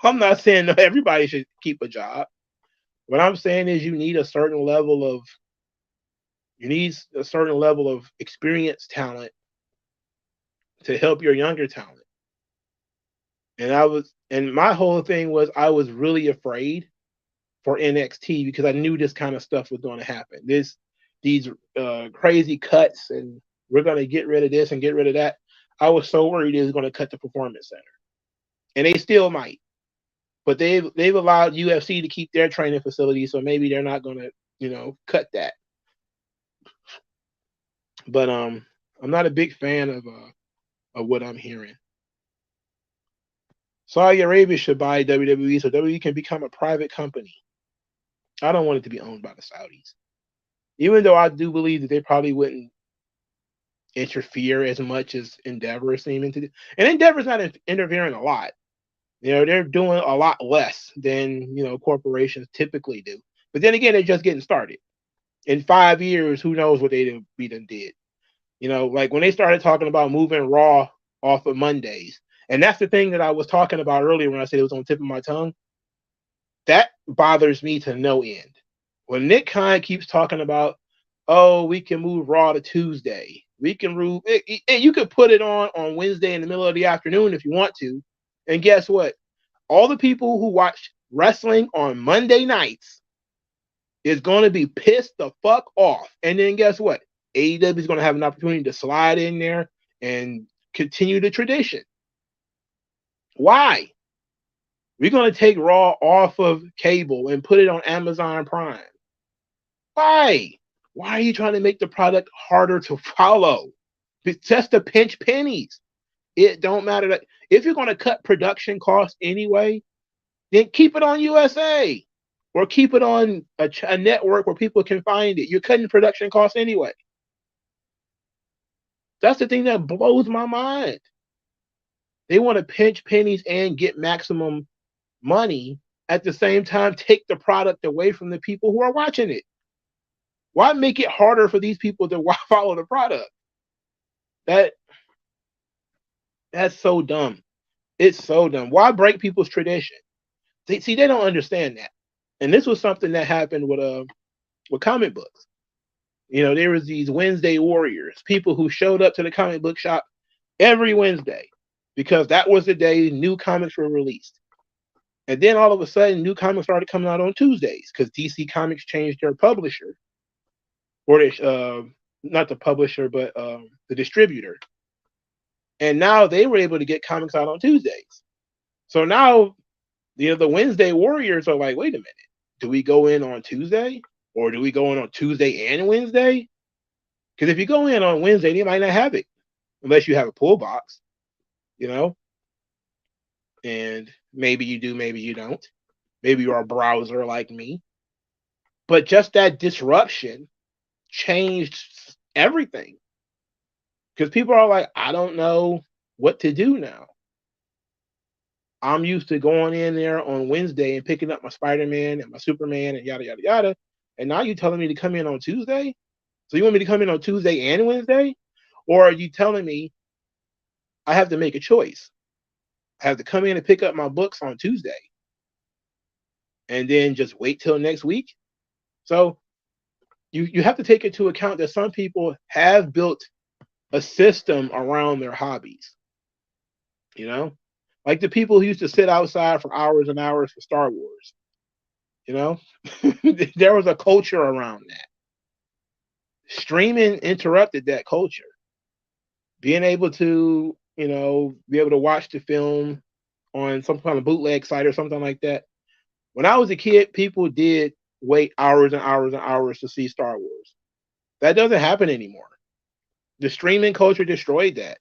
I'm not saying everybody should keep a job. What I'm saying is you need a certain level of experienced talent to help your younger talent. And my whole thing was I was really afraid for NXT because I knew this kind of stuff was going to happen. These crazy cuts, and we're going to get rid of this and get rid of that. I was so worried it was going to cut the Performance Center, and they still might. But they've allowed UFC to keep their training facilities, so maybe they're not going to cut that. But I'm not a big fan of what I'm hearing. Saudi Arabia should buy WWE so WWE can become a private company. I don't want it to be owned by the Saudis. Even though I do believe that they probably wouldn't interfere as much as Endeavor is seeming to do. And Endeavor's not interfering a lot. They're doing a lot less than, corporations typically do. But then again, they're just getting started. In 5 years, who knows what they done did. Like when they started talking about moving Raw off of Mondays. And that's the thing that I was talking about earlier when I said it was on the tip of my tongue. That bothers me to no end. Well, Nick Khan keeps talking about, oh, we can move Raw to Tuesday. We can move it. You could put it on Wednesday in the middle of the afternoon if you want to. And guess what? All the people who watch wrestling on Monday nights is going to be pissed the fuck off. And then guess what? AEW is going to have an opportunity to slide in there and continue the tradition. Why? We're going to take Raw off of cable and put it on Amazon Prime. Why? Why are you trying to make the product harder to follow? It's just to pinch pennies. It don't matter that if you're going to cut production costs anyway, then keep it on USA or keep it on a network where people can find it. You're cutting production costs anyway. That's the thing that blows my mind. They want to pinch pennies and get maximum money at the same time, take the product away from the people who are watching it. Why make it harder for these people to follow the product? That's so dumb. It's so dumb. Why break people's tradition? They don't understand that. And this was something that happened with comic books. You know, there was these Wednesday warriors, people who showed up to the comic book shop every Wednesday because that was the day new comics were released. And then all of a sudden, new comics started coming out on Tuesdays because DC Comics changed their publisher, or not the publisher, but the distributor. And now they were able to get comics out on Tuesdays. So now, the Wednesday warriors are like, wait a minute, do we go in on Tuesday? Or do we go in on Tuesday and Wednesday? Because if you go in on Wednesday, they might not have it unless you have a pull box, and maybe you do, maybe you don't. Maybe you're a browser like me. But just that disruption changed everything. Because people are like, I don't know what to do now. I'm used to going in there on Wednesday and picking up my Spider-Man and my Superman and yada, yada, yada. And now you're telling me to come in on Tuesday? So you want me to come in on Tuesday and Wednesday? Or are you telling me I have to make a choice? I have to come in and pick up my books on Tuesday and then just wait till next week? So you have to take into account that some people have built a system around their hobbies. Like the people who used to sit outside for hours and hours for Star Wars. There was a culture around that. Streaming interrupted that culture. Being able to, be able to watch the film on some kind of bootleg site or something like that. When I was a kid, people did wait hours and hours and hours to see Star Wars. That doesn't happen anymore. The streaming culture destroyed that.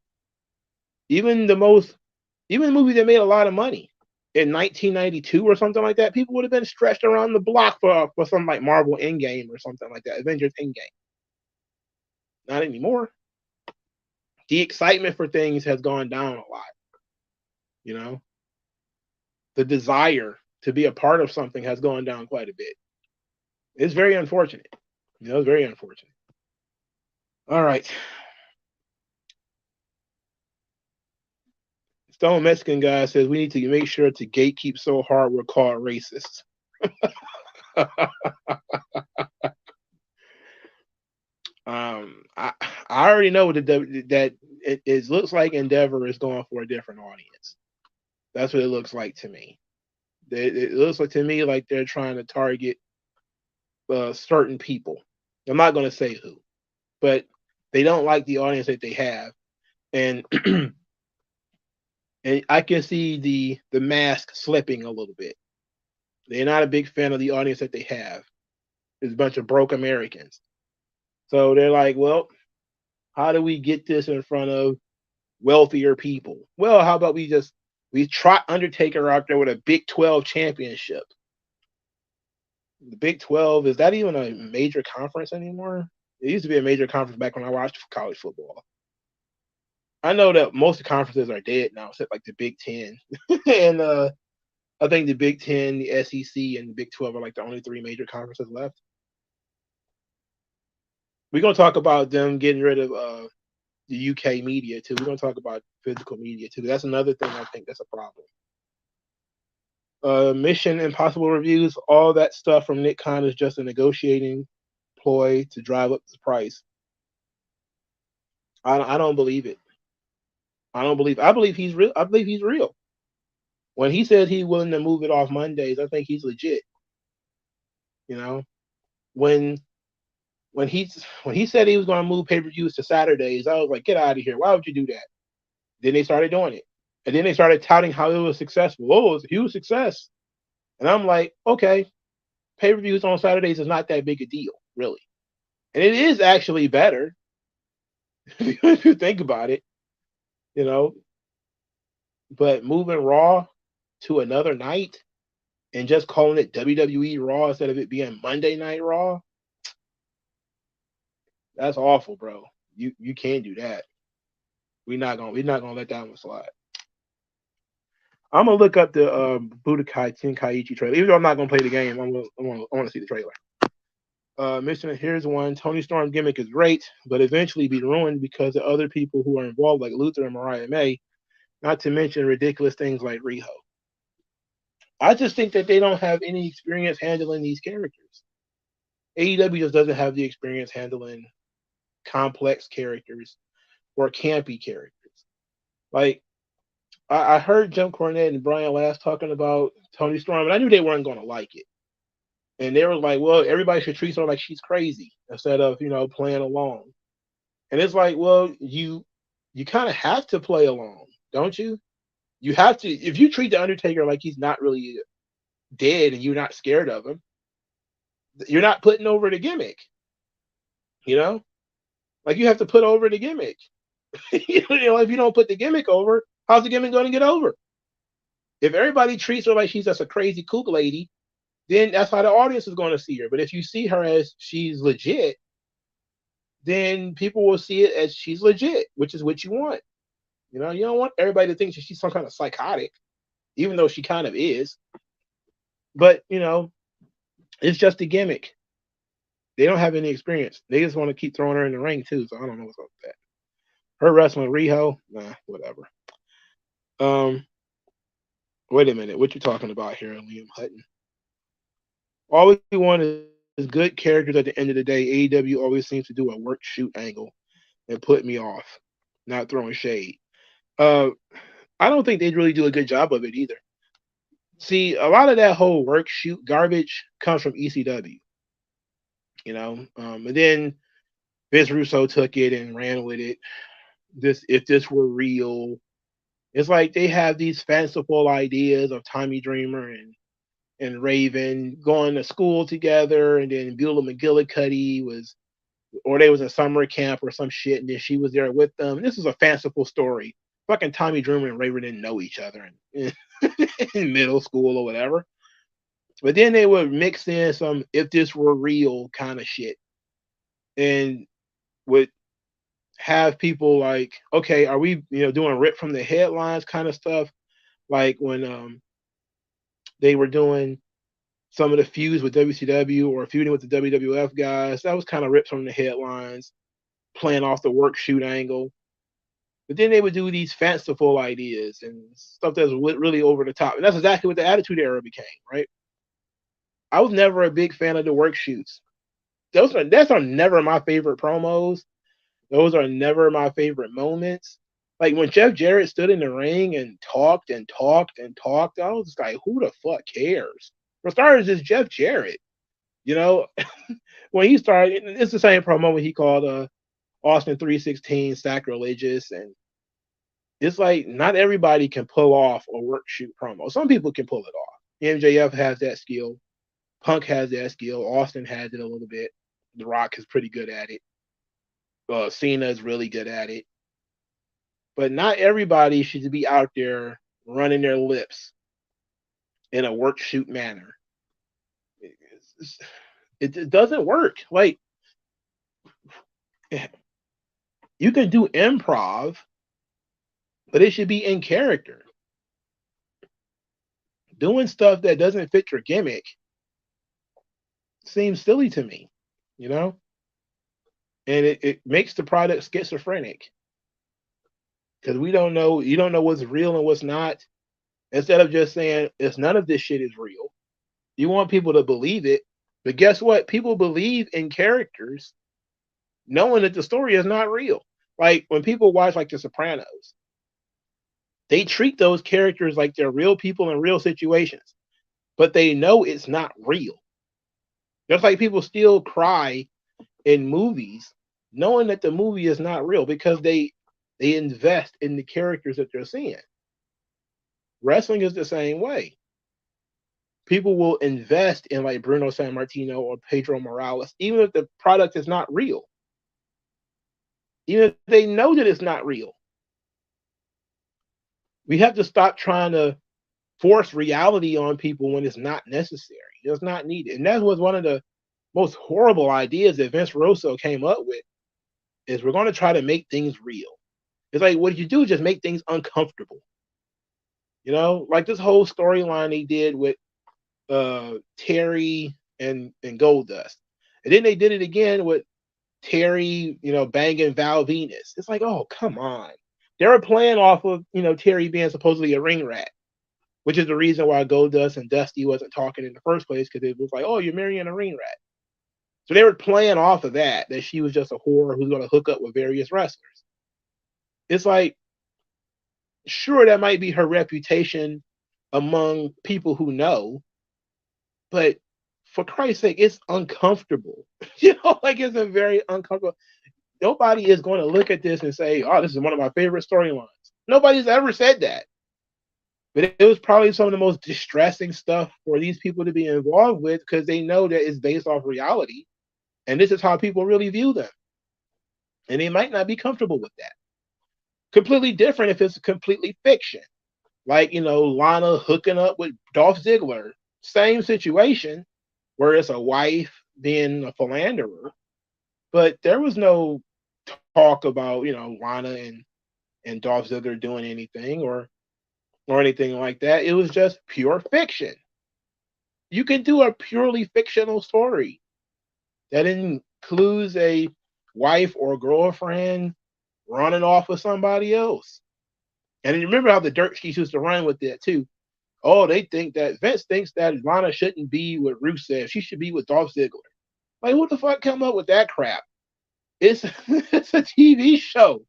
Even the movies that made a lot of money in 1992 or something like that, people would have been stretched around the block for something like Marvel Endgame or something like that, Avengers Endgame. Not anymore. The excitement for things has gone down a lot. The desire to be a part of something has gone down quite a bit. It's very unfortunate. It's very unfortunate. All right. Stone Mexican guy says we need to make sure to gatekeep so hard we're called racist. I already know that it looks like Endeavor is going for a different audience. That's what it looks like to me. It looks like to me like they're trying to target certain people. I'm not going to say who, but they don't like the audience that they have, and and I can see the mask slipping a little bit. They're not a big fan of the audience that they have. It's a bunch of broke Americans. So they're like, well, how do we get this in front of wealthier people? Well, how about we trot Undertaker out there with a Big 12 championship? The Big 12, is that even a major conference anymore? It used to be a major conference back when I watched college football. I know that most conferences are dead now, except like the Big 10. And I think the Big 10, the SEC, and the Big 12 are like the only three major conferences left. We're going to talk about them getting rid of the UK media, too. We're going to talk about physical media, too. That's another thing I think that's a problem. Mission Impossible reviews, all that stuff from Nick Khan is just a negotiating ploy to drive up the price. I don't believe it. I don't believe. I believe he's real. I believe he's real. When he says he's willing to move it off Mondays, I think he's legit. You know, when when he said he was going to move pay per views to Saturdays, I was like, get out of here. Why would you do that? Then they started doing it, and then they started touting how it was successful. Oh, it was a huge success, and I'm like, okay, pay per views on Saturdays is not that big a deal, really, and it is actually better if you think about it. You know, but moving Raw to another night and just calling it WWE Raw instead of it being Monday Night Raw, that's awful, bro. You can't do that. We're not gonna let that one slide. I'm gonna look up the Budokai Tenkaichi trailer. Even though I'm not gonna play the game, I want to see the trailer. Mission, here's one. Tony Storm gimmick is great, but eventually be ruined because of other people who are involved, like Luther and Mariah May. Not to mention ridiculous things like Riho. I just think that they don't have any experience handling these characters. AEW just doesn't have the experience handling complex characters or campy characters. Like I heard Jim Cornette and Brian Last talking about Tony Storm, and I knew they weren't going to like it. And they were like, "Well, everybody should treat her like she's crazy instead of playing along." And it's like, well, you kind of have to play along, don't you? You have to. If you treat the Undertaker like he's not really dead and you're not scared of him, you're not putting over the gimmick. You know, like you have to put over the gimmick. If you don't put the gimmick over, how's the gimmick going to get over? If everybody treats her like she's just a crazy kook lady, then that's how the audience is going to see her. But if you see her as she's legit, then people will see it as she's legit, which is what you want. You don't want everybody to think that she's some kind of psychotic, even though she kind of is. But it's just a gimmick. They don't have any experience. They just want to keep throwing her in the ring too. So I don't know what's up with that. Her wrestling Riho, nah, whatever. Wait a minute. What you talking about here, Liam Hutton? All we want is good characters at the end of the day. AEW always seems to do a work shoot angle and put me off, not throwing shade. I don't think they'd really do a good job of it either. See, a lot of that whole work shoot garbage comes from ECW, and then Vince Russo took it and ran with it. If this were real, it's like they have these fanciful ideas of Tommy Dreamer and Raven going to school together, and then Beulah McGillicuddy they was in summer camp or some shit, and then she was there with them. This is a fanciful story. Fucking Tommy Dreamer and Raven didn't know each other in middle school or whatever. But then they would mix in some if this were real kind of shit, and would have people like, okay, are we doing rip from the headlines kind of stuff, like when they were doing some of the feuds with WCW or feuding with the WWF guys. That was kind of ripped from the headlines, playing off the work shoot angle. But then they would do these fanciful ideas and stuff that's really over the top. And that's exactly what the Attitude Era became, right? I was never a big fan of the work shoots. That's are never my favorite promos. Those are never my favorite moments. Like when Jeff Jarrett stood in the ring and talked and talked and talked, I was just like, who the fuck cares? For starters, it's Jeff Jarrett. When he started, it's the same promo when he called Austin 316 sacrilegious, and it's like not everybody can pull off a work shoot promo. Some people can pull it off. MJF has that skill. Punk has that skill. Austin has it a little bit. The Rock is pretty good at it. Cena is really good at it. But not everybody should be out there running their lips in a work shoot manner. It doesn't work. Like, you can do improv, but it should be in character. Doing stuff that doesn't fit your gimmick seems silly to me, and it makes the product schizophrenic because you don't know what's real and what's not, instead of just saying it's none of this shit is real. You want people to believe it, but guess what? People believe in characters knowing that the story is not real. Like when people watch like The Sopranos, they treat those characters like they're real people in real situations, but they know it's not real. Just like people still cry in movies knowing that the movie is not real because they invest in the characters that they're seeing. Wrestling is the same way. People will invest in like Bruno Sammartino or Pedro Morales, even if the product is not real. Even if they know that it's not real. We have to stop trying to force reality on people when it's not necessary. It's not needed. And that was one of the most horrible ideas that Vince Russo came up with is we're going to try to make things real. It's like, what you do is just make things uncomfortable. You know, like this whole storyline they did with Terry and Goldust. And then they did it again with Terry, banging Val Venus. It's like, oh, come on. They were playing off of, Terry being supposedly a ring rat, which is the reason why Goldust and Dusty wasn't talking in the first place, because it was like, oh, you're marrying a ring rat. So they were playing off of that she was just a whore who's going to hook up with various wrestlers. It's like, sure, that might be her reputation among people who know, but for Christ's sake, it's uncomfortable. Like it's a very uncomfortable. Nobody is going to look at this and say, oh, this is one of my favorite storylines. Nobody's ever said that. But it was probably some of the most distressing stuff for these people to be involved with because they know that it's based off reality. And this is how people really view them. And they might not be comfortable with that. Completely different if it's completely fiction. Like, Lana hooking up with Dolph Ziggler. Same situation where it's a wife being a philanderer. But there was no talk about, Lana and Dolph Ziggler doing anything or anything like that. It was just pure fiction. You can do a purely fictional story that includes a wife or girlfriend running off with somebody else. And you remember how the dirt sheets used to run with that too. Oh, they think that Vince thinks that Lana shouldn't be with Rusev. She should be with Dolph Ziggler. Like, who the fuck come up with that crap? It's it's a TV show.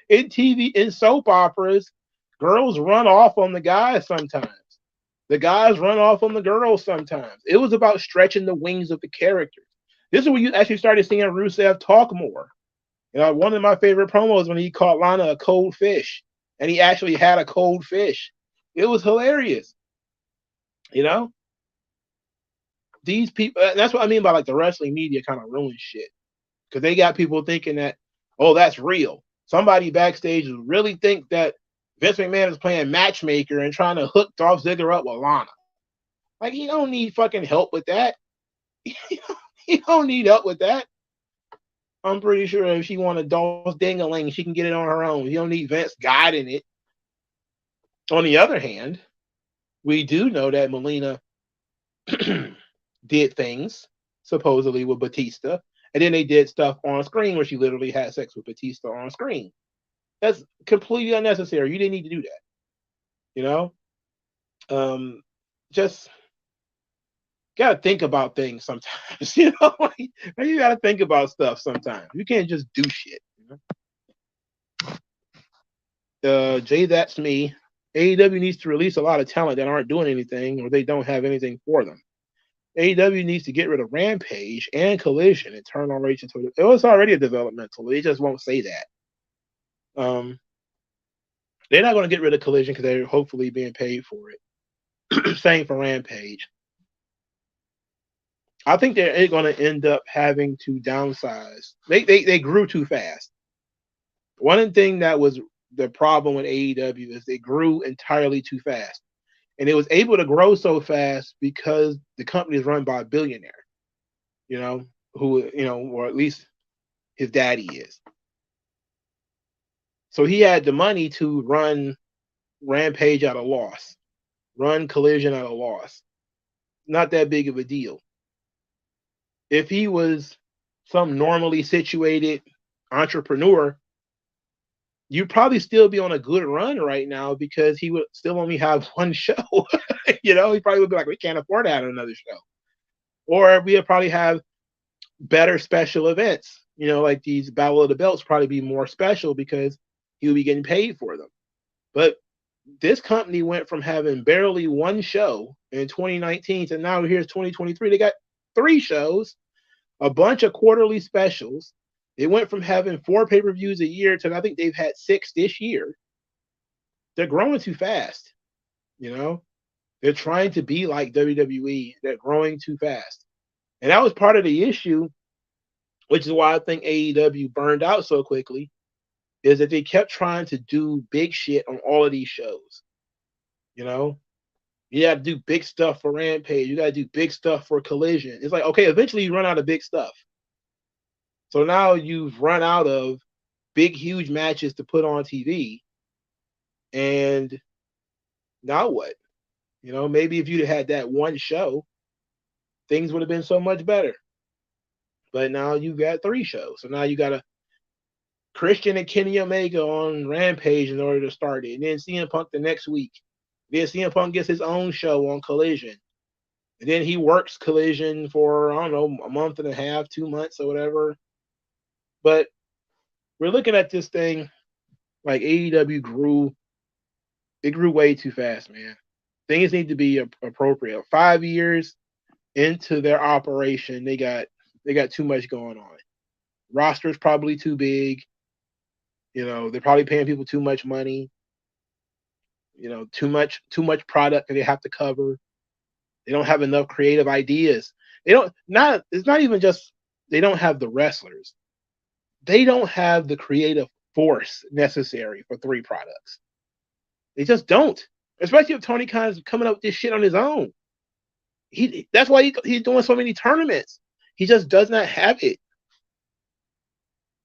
In soap operas, girls run off on the guys sometimes. The guys run off on the girls sometimes. It was about stretching the wings of the characters. This is when you actually started seeing Rusev talk more. One of my favorite promos when he caught Lana a cold fish, and he actually had a cold fish. It was hilarious. These people, that's what I mean by like the wrestling media kind of ruins shit. Because they got people thinking that, oh, that's real. Somebody backstage really think that Vince McMahon is playing matchmaker and trying to hook Dolph Ziggler up with Lana. Like, he don't need fucking help with that. He don't need help with that. I'm pretty sure if she wanted Dolph's ding-a-ling, she can get it on her own. You don't need Vince guiding it. On the other hand, we do know that Melina did things, supposedly, with Batista. And then they did stuff on screen where she literally had sex with Batista on screen. That's completely unnecessary. You didn't need to do that. Just gotta think about things sometimes. You gotta think about stuff sometimes. You can't just do shit. Jay, that's me. AEW needs to release a lot of talent that aren't doing anything or they don't have anything for them. AEW needs to get rid of Rampage and Collision and turn on Rage into it was already a developmental. They just won't say that. They're not going to get rid of Collision because they're hopefully being paid for it. Same for Rampage. I think they're going to end up having to downsize. They grew too fast. One thing that was the problem with AEW is they grew entirely too fast. And it was able to grow so fast because the company is run by a billionaire, who, or at least his daddy is. So he had the money to run Rampage at a loss, run Collision at a loss. Not that big of a deal. If he was some normally situated entrepreneur, you'd probably still be on a good run right now because he would still only have one show. You know, he probably would be like, we can't afford to have another show. Or we would probably have better special events. You know, like these Battle of the Belts probably be more special because he would be getting paid for them. But this company went from having barely one show in 2019 to now here's 2023. They got 3 shows, a bunch of quarterly specials. They went from having 4 pay-per-views a year to I think they've had 6 this year. They're growing too fast, you know? They're trying to be like WWE. They're growing too fast. And that was part of the issue, which is why I think AEW burned out so quickly, is that they kept trying to do big shit on all of these shows. You know? You got to do big stuff for Rampage. You got to do big stuff for Collision. It's like, okay, eventually you run out of big stuff. So now you've run out of big, huge matches to put on TV. And now what? You know, maybe if you'd had that one show, things would have been so much better. But now you've got 3 shows. So now you got a Christian and Kenny Omega on Rampage in order to start it. And then CM Punk the next week. Then CM Punk gets his own show on Collision. And then he works Collision for, I don't know, a month and a half, 2 months or whatever. But we're looking at this thing like AEW grew. It grew way too fast, man. Things need to be appropriate. 5 years into their operation, they got too much going on. Roster's probably too big. You know, they're probably paying people too much money. You know, too much product that they have to cover. They don't have enough creative ideas. It's not even just they don't have the wrestlers. They don't have the creative force necessary for 3 products. They just don't. Especially if Tony Khan is coming up with this shit on his own. That's why he's doing so many tournaments. He just does not have it.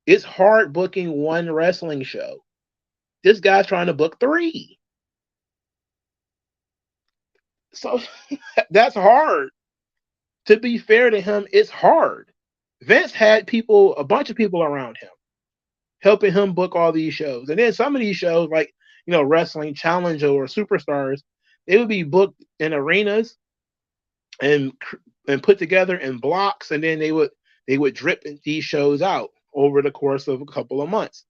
It's hard booking one wrestling show. This guy's trying to book 3. So that's hard. To be fair to him, it's hard. Vince had a bunch of people around him, helping him book all these shows. And then some of these shows, like, you know, Wrestling Challenger or Superstars, they would be booked in arenas and put together in blocks, and then they would drip these shows out over the course of a couple of months.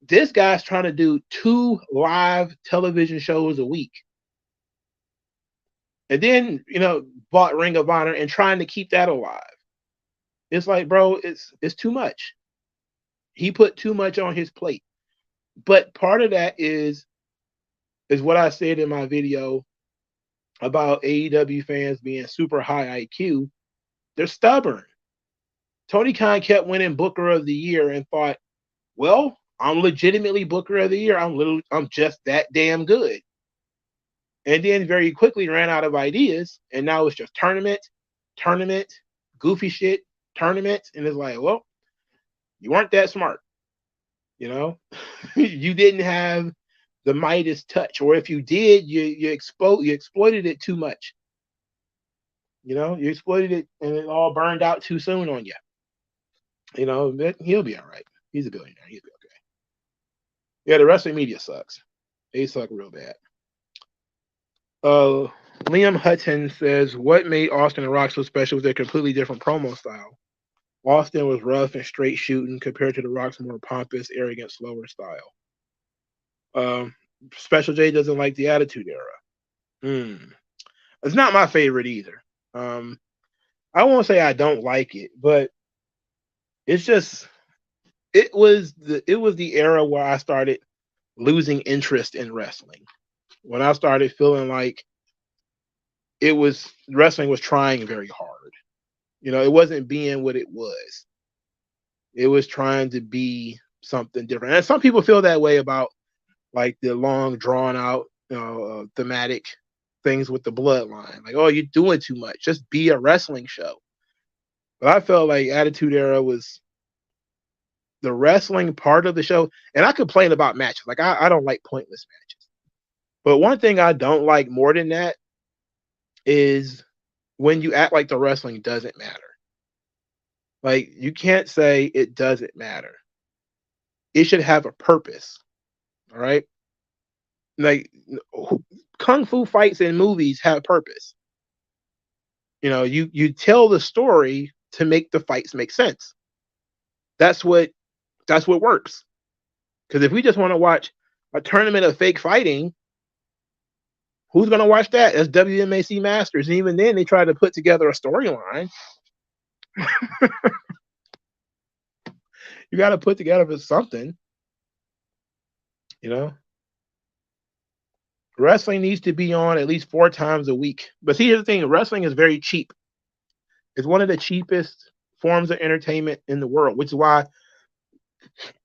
This guy's trying to do 2 live television shows a week. And then, you know, bought Ring of Honor and trying to keep that alive. It's like, bro, it's too much. He put too much on his plate. But part of that is what I said in my video about AEW fans being super high IQ. They're stubborn. Tony Khan kept winning Booker of the Year and thought, well, I'm legitimately Booker of the Year. I'm just that damn good. And then very quickly ran out of ideas, and now it's just tournament, goofy shit, tournament, and it's like, well, you weren't that smart, you know. You didn't have the Midas touch, or if you did, you exploited it too much. You know, you exploited it, and it all burned out too soon on you. You know, but he'll be all right. He's a billionaire. He'll be okay. Yeah, the wrestling media sucks. They suck real bad. Liam Hutton says, what made Austin and Rock so special was their completely different promo style. Austin was rough and straight shooting compared to The Rock's more pompous, arrogant, slower style. Special J doesn't like the Attitude Era. It's not my favorite either. I won't say I don't like it, but it's just it was the era where I started losing interest in wrestling. When I started feeling like wrestling was trying very hard. You know, it wasn't being what it was. It was trying to be something different. And some people feel that way about like the long drawn out, thematic things with the bloodline. Like, oh, you're doing too much. Just be a wrestling show. But I felt like Attitude Era was the wrestling part of the show. And I complain about matches. Like, I don't like pointless matches. But one thing I don't like more than that is when you act like the wrestling doesn't matter. Like, you can't say it doesn't matter. it should have a purpose. All right, like kung fu fights in movies have purpose. You tell the story to make the fights make sense. That's what works. Because if we just want to watch a tournament of fake fighting, who's going to watch that? That's WMAC Masters. And even then, they try to put together a storyline. You got to put together something. Wrestling needs to be on at least 4 times a week. But see, here's the thing: wrestling is very cheap. It's one of the cheapest forms of entertainment in the world, which is why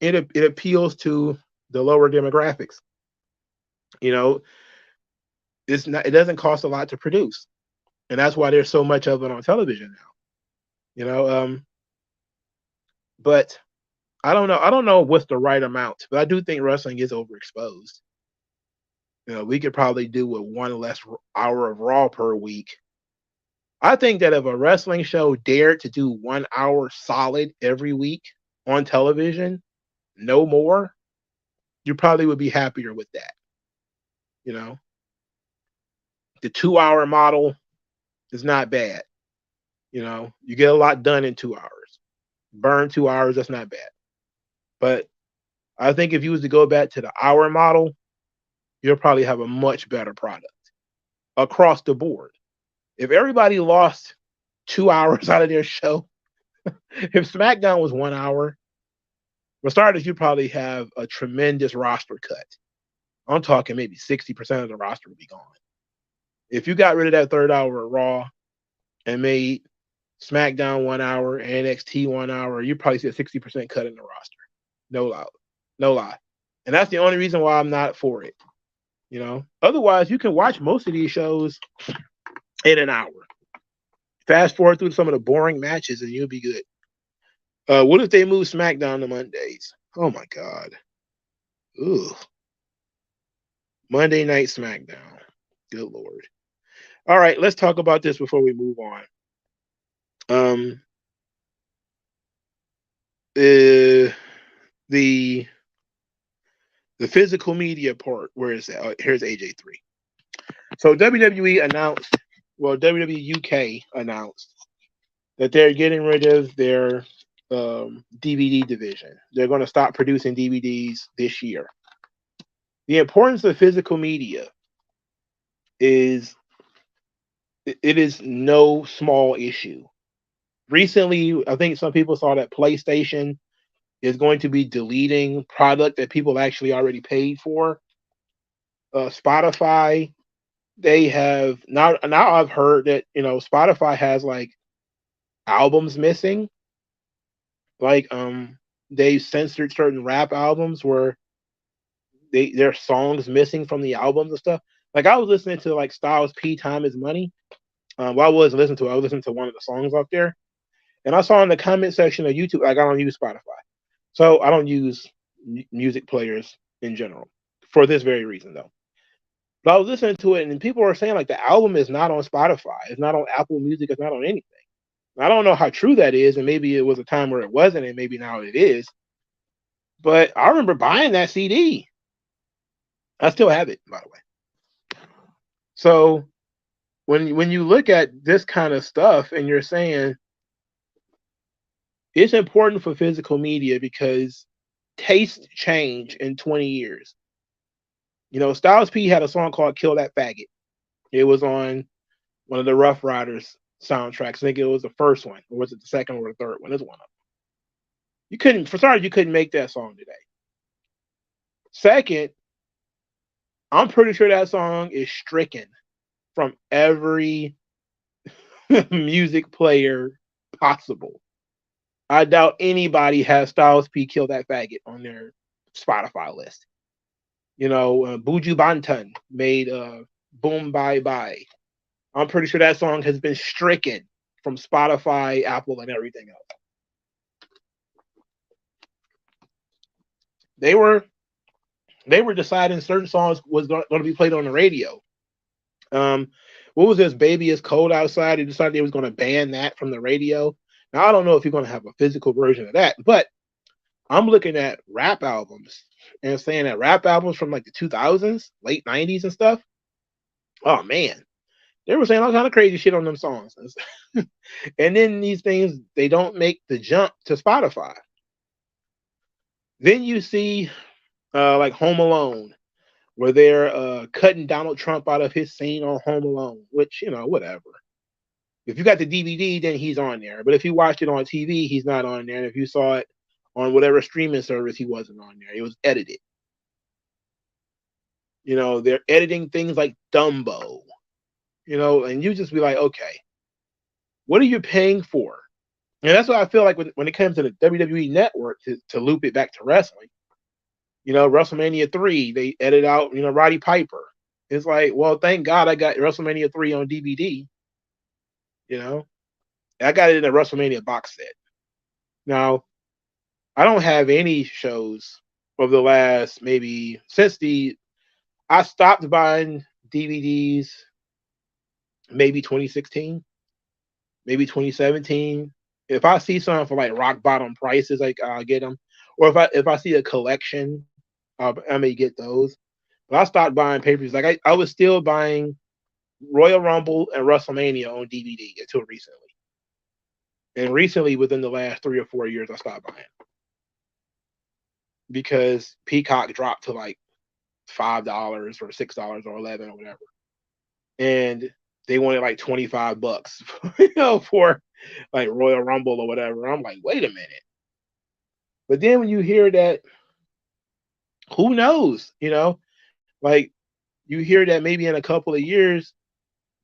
it appeals to the lower demographics. It doesn't cost a lot to produce, and that's why there's so much of it on television now. But I don't know what's the right amount, but I do think wrestling is overexposed. We could probably do with 1 less hour of Raw per week. I think that if a wrestling show dared to do 1 hour solid every week on television, no more, you probably would be happier with that. The 2-hour model is not bad. You get a lot done in 2 hours. Burn 2 hours, that's not bad. But I think if you was to go back to the hour model, you'll probably have a much better product across the board. If everybody lost 2 hours out of their show, if SmackDown was 1 hour, for starters, you probably have a tremendous roster cut. I'm talking maybe 60% of the roster would be gone. If you got rid of that 3rd hour of Raw and made SmackDown 1 hour, NXT 1 hour, you probably see a 60% cut in the roster. No lie. And that's the only reason why I'm not for it. Otherwise, you can watch most of these shows in an hour. Fast forward through some of the boring matches, and you'll be good. What if they move SmackDown to Mondays? Oh my God. Ugh. Monday Night SmackDown. Good Lord. All right, let's talk about this before we move on. The physical media part. Where is that? Here's AJ3. So WWE UK announced that they're getting rid of their DVD division. They're going to stop producing DVDs this year. The importance of physical media is no small issue. Recently, I think some people saw that PlayStation is going to be deleting product that people actually already paid for. Spotify, they have now I've heard that Spotify has like albums missing. Like they censored certain rap albums where their songs missing from the albums and stuff. Like I was listening to like Styles P Time Is Money. I was listening to one of the songs up there. And I saw in the comment section of YouTube, like I don't use Spotify. So I don't use music players in general for this very reason, though. But I was listening to it, and people were saying, like, the album is not on Spotify. It's not on Apple Music. It's not on anything. I don't know how true that is, and maybe it was a time where it wasn't, and maybe now it is. But I remember buying that CD. I still have it, by the way. So when you look at this kind of stuff and you're saying, it's important for physical media because tastes change in 20 years. Styles P had a song called Kill That Faggot. It was on one of the Rough Riders soundtracks. I think it was the first one, or was it the second or the third one? It's one of them. You couldn't make that song today. Second, I'm pretty sure that song is stricken from every music player possible. I doubt anybody has Styles P Kill That Faggot on their Spotify list. Buju Banton made Boom Bye Bye. I'm pretty sure that song has been stricken from Spotify, Apple, and everything else. They were deciding certain songs was going to be played on the radio. What was this? Baby It's Cold Outside. They decided they was going to ban that from the radio. Now, I don't know if you're going to have a physical version of that, but I'm looking at rap albums and saying that rap albums from like the 2000s, late 90s and stuff. Oh man, they were saying all kind of crazy shit on them songs. And then these things, they don't make the jump to Spotify. Then you see like Home Alone, where they're cutting Donald Trump out of his scene on Home Alone, which, whatever. If you got the DVD, then he's on there. But if you watched it on TV, he's not on there. And if you saw it on whatever streaming service, he wasn't on there. It was edited. They're editing things like Dumbo, and you just be like, okay, what are you paying for? And that's what I feel like when it comes to the WWE network to loop it back to wrestling. WrestleMania 3, they edit out, Roddy Piper. It's like, well, thank God I got WrestleMania 3 on DVD. I got it in a WrestleMania box set. Now, I don't have any shows of the last I stopped buying DVDs maybe 2016, maybe 2017. If I see something for like rock bottom prices, like I'll get them. Or if I see a collection, I may get those. But I stopped buying pay-per-views. Like I was still buying Royal Rumble and WrestleMania on DVD until recently. And recently, within the last 3 or 4 years, I stopped buying because Peacock dropped to like $5 or $6 or $11 or whatever, and they wanted like $25, for like Royal Rumble or whatever. I'm like, wait a minute. But then when you hear that, who knows? Like you hear that maybe in a couple of years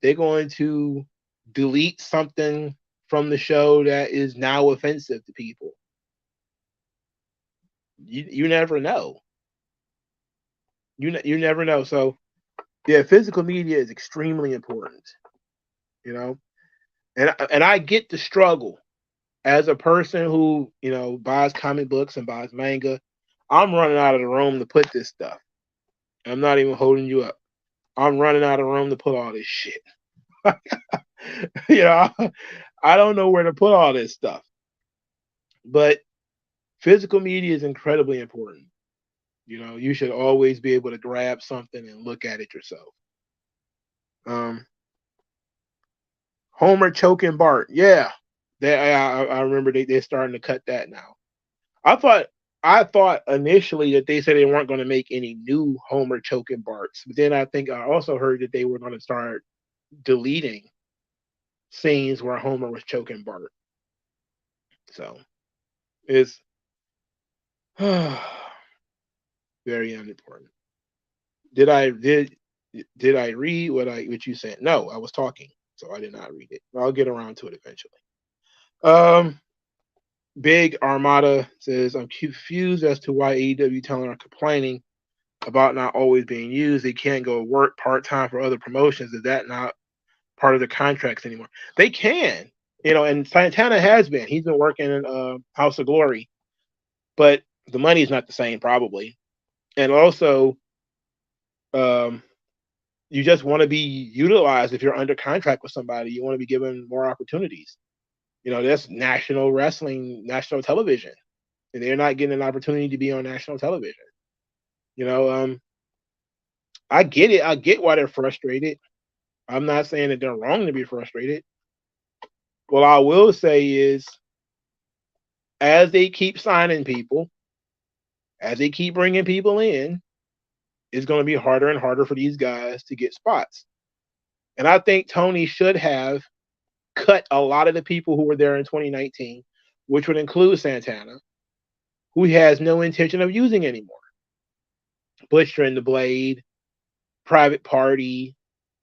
they're going to delete something from the show that is now offensive to people. You never know. You never know. So yeah, physical media is extremely important. And I get the struggle as a person who buys comic books and buys manga. I'm running out of the room to put this stuff. I'm not even holding you up. I'm running out of room to put all this shit. I don't know where to put all this stuff. But physical media is incredibly important. You should always be able to grab something and look at it yourself. Homer choking Bart. Yeah. I remember they're starting to cut that now. I thought initially that they said they weren't going to make any new Homer choking Barts, but then I think I also heard that they were going to start deleting scenes where Homer was choking Bart. So it's very unimportant. Did I read what you said? No, I was talking, so I did not read it. I'll get around to it eventually. Big Armada says, I'm confused as to why AEW talent are complaining about not always being used. They can't go work part-time for other promotions. Is that not part of the contracts anymore? They can, and Santana has been. He's been working in House of Glory, but the money's not the same probably. And also, you just want to be utilized. If you're under contract with somebody, you want to be given more opportunities. That's national wrestling, national television, and they're not getting an opportunity to be on national television. I get it. I get why they're frustrated. I'm not saying that they're wrong to be frustrated. What I will say is, as they keep signing people, as they keep bringing people in, it's going to be harder and harder for these guys to get spots. And I think Tony should have cut a lot of the people who were there in 2019, which would include Santana, who he has no intention of using anymore. Butcher and the Blade, Private Party.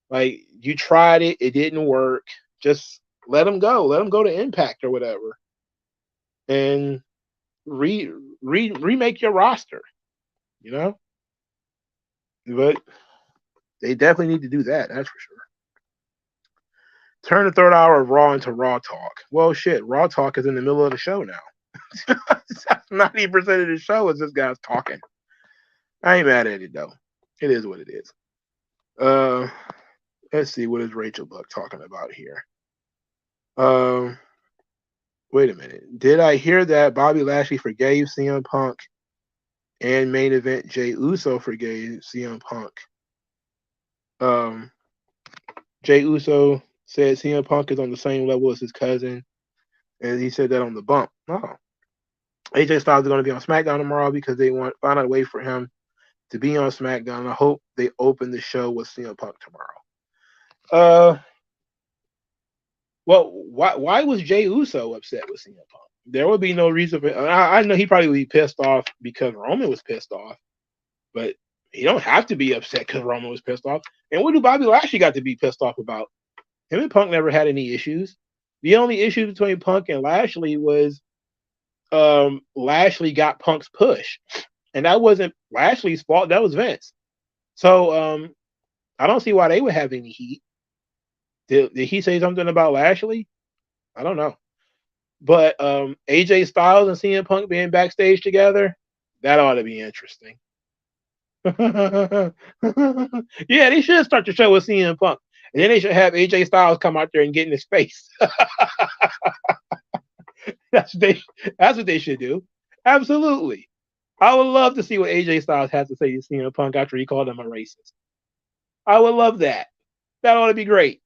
Like, you tried it, it didn't work. Just let them go. Let them go to Impact or whatever. And remake your roster, But they definitely need to do that, that's for sure. Turn the third hour of Raw into Raw Talk. Well, shit, Raw Talk is in the middle of the show now. 90% of the show is this guy's talking. I ain't mad at it, though. It is what it is. Let's see, what is Rachel Buck talking about here? Wait a minute. Did I hear that Bobby Lashley forgave CM Punk and main event Jey Uso forgave CM Punk? Um, Jey Uso said CM Punk is on the same level as his cousin, and he said that on the bump. Oh, AJ Styles is going to be on SmackDown tomorrow because they want find out a way for him to be on SmackDown. I hope they open the show with CM Punk tomorrow. Well, why was Jey Uso upset with CM Punk? There would be no reason for. I know he probably would be pissed off because Roman was pissed off, but he don't have to be upset because Roman was pissed off. And what do Bobby Lashley got to be pissed off about? Him and Punk never had any issues. The only issue between Punk and Lashley was Lashley got Punk's push, and that wasn't Lashley's fault. That was Vince. So I don't see why they would have any heat. Did he say something about Lashley? I don't know. But AJ Styles and CM Punk being backstage together, that ought to be interesting. Yeah, they should start the show with CM Punk. And then they should have AJ Styles come out there and get in his face. that's what they should do. Absolutely. I would love to see what AJ Styles has to say to CM Punk after he called him a racist. I would love that. That ought to be great.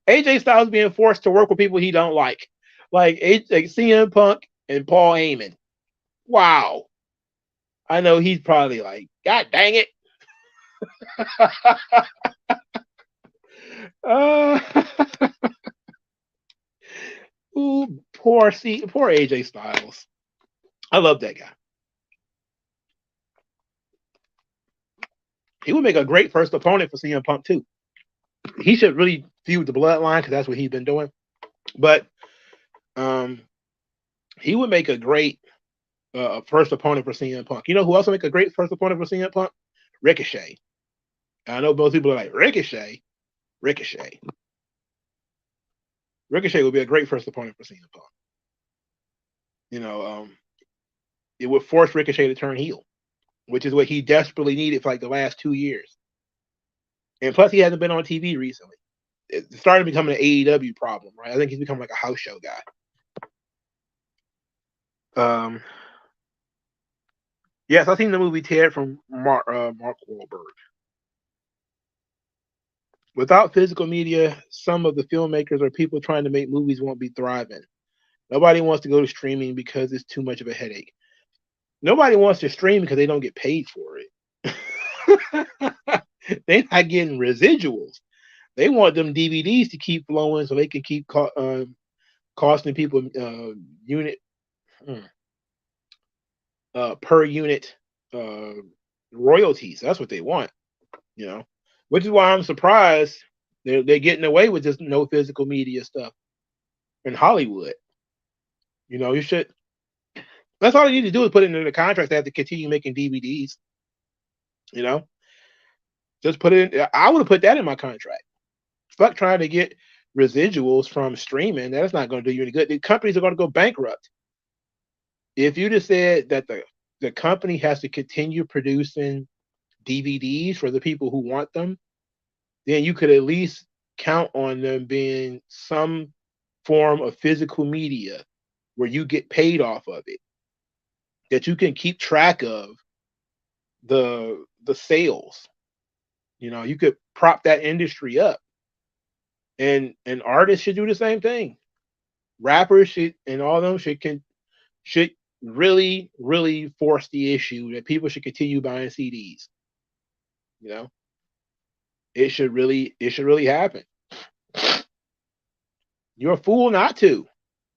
AJ Styles being forced to work with people he don't like CM Punk and Paul Heyman. Wow. I know he's probably like, God dang it. uh, ooh, poor AJ Styles. I love that guy. He would make a great first opponent for CM Punk too. He should really feud the Bloodline because that's what he's been doing. But he would make a great first opponent for CM Punk. You know who else would make a great first opponent for CM Punk? Ricochet. I know most people are like, Ricochet. Ricochet would be a great first opponent for CM Punk. You know, it would force Ricochet to turn heel, which is what he desperately needed for like the last 2 years. And plus, he hasn't been on TV recently. It's starting to become an AEW problem, right? I think he's become like a house show guy. Yes, I've seen the movie Ted from Mark Wahlberg. Without physical media, some of the filmmakers or people trying to make movies won't be thriving. Nobody wants to go to streaming because it's too much of a headache. Nobody wants to stream because they don't get paid for it. They're not getting residuals. They want them DVDs to keep flowing so they can keep costing people unit per unit royalties. That's what they want, you know. Which is why I'm surprised they're getting away with just no physical media stuff in Hollywood. You know, you should. That's all you need to do is put it in the contract. They have to continue making DVDs. You know, just put it in. I would have put that in my contract. Fuck trying to get residuals from streaming. That's not going to do you any good. The companies are going to go bankrupt. If you just said that the company has to continue producing DVDs for the people who want them, then you could at least count on them being some form of physical media where you get paid off of it, that you can keep track of the sales. You know, you could prop that industry up, and artists should do the same thing. Rappers should and all of them should really force the issue that people should continue buying CDs. You know, it should really happen. You're a fool not to.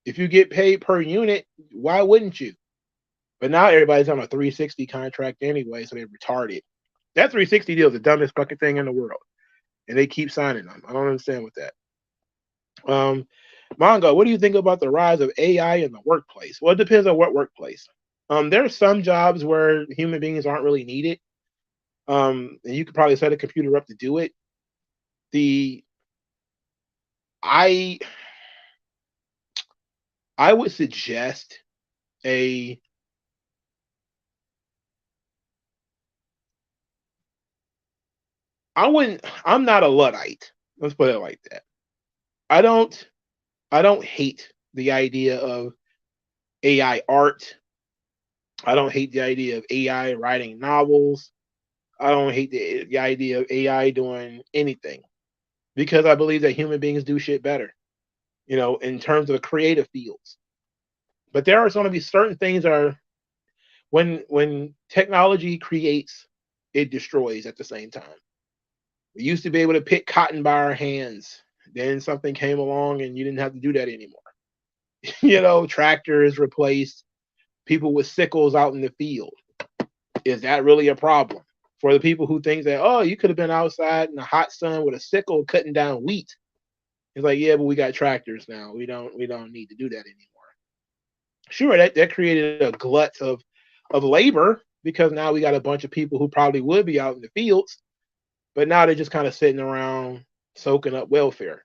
If you get paid per unit, why wouldn't you? But now everybody's on a 360 contract anyway, so they're retarded. That 360 deal is the dumbest fucking thing in the world, and they keep signing them. I don't understand with that. Mongo, what do you think about the rise of AI in the workplace? Well, it depends on what workplace. There are some jobs where human beings aren't really needed, and you could probably set a computer up to do it. I would suggest a I'm not a Luddite. Let's put it like that. I don't hate the idea of AI art. I don't hate the idea of AI writing novels. I don't hate the idea of AI doing anything because I believe that human beings do shit better, in terms of creative fields. But there are going to be certain things that are when technology creates, it destroys at the same time. We used to be able to pick cotton by our hands. Then something came along and you didn't have to do that anymore. Tractors replaced people with sickles out in the field. Is that really a problem? For the people who think that, oh, you could have been outside in the hot sun with a sickle cutting down wheat. It's like, yeah, but we got tractors now. We don't need to do that anymore. Sure, that created a glut of labor because now we got a bunch of people who probably would be out in the fields, but now they're just kind of sitting around soaking up welfare.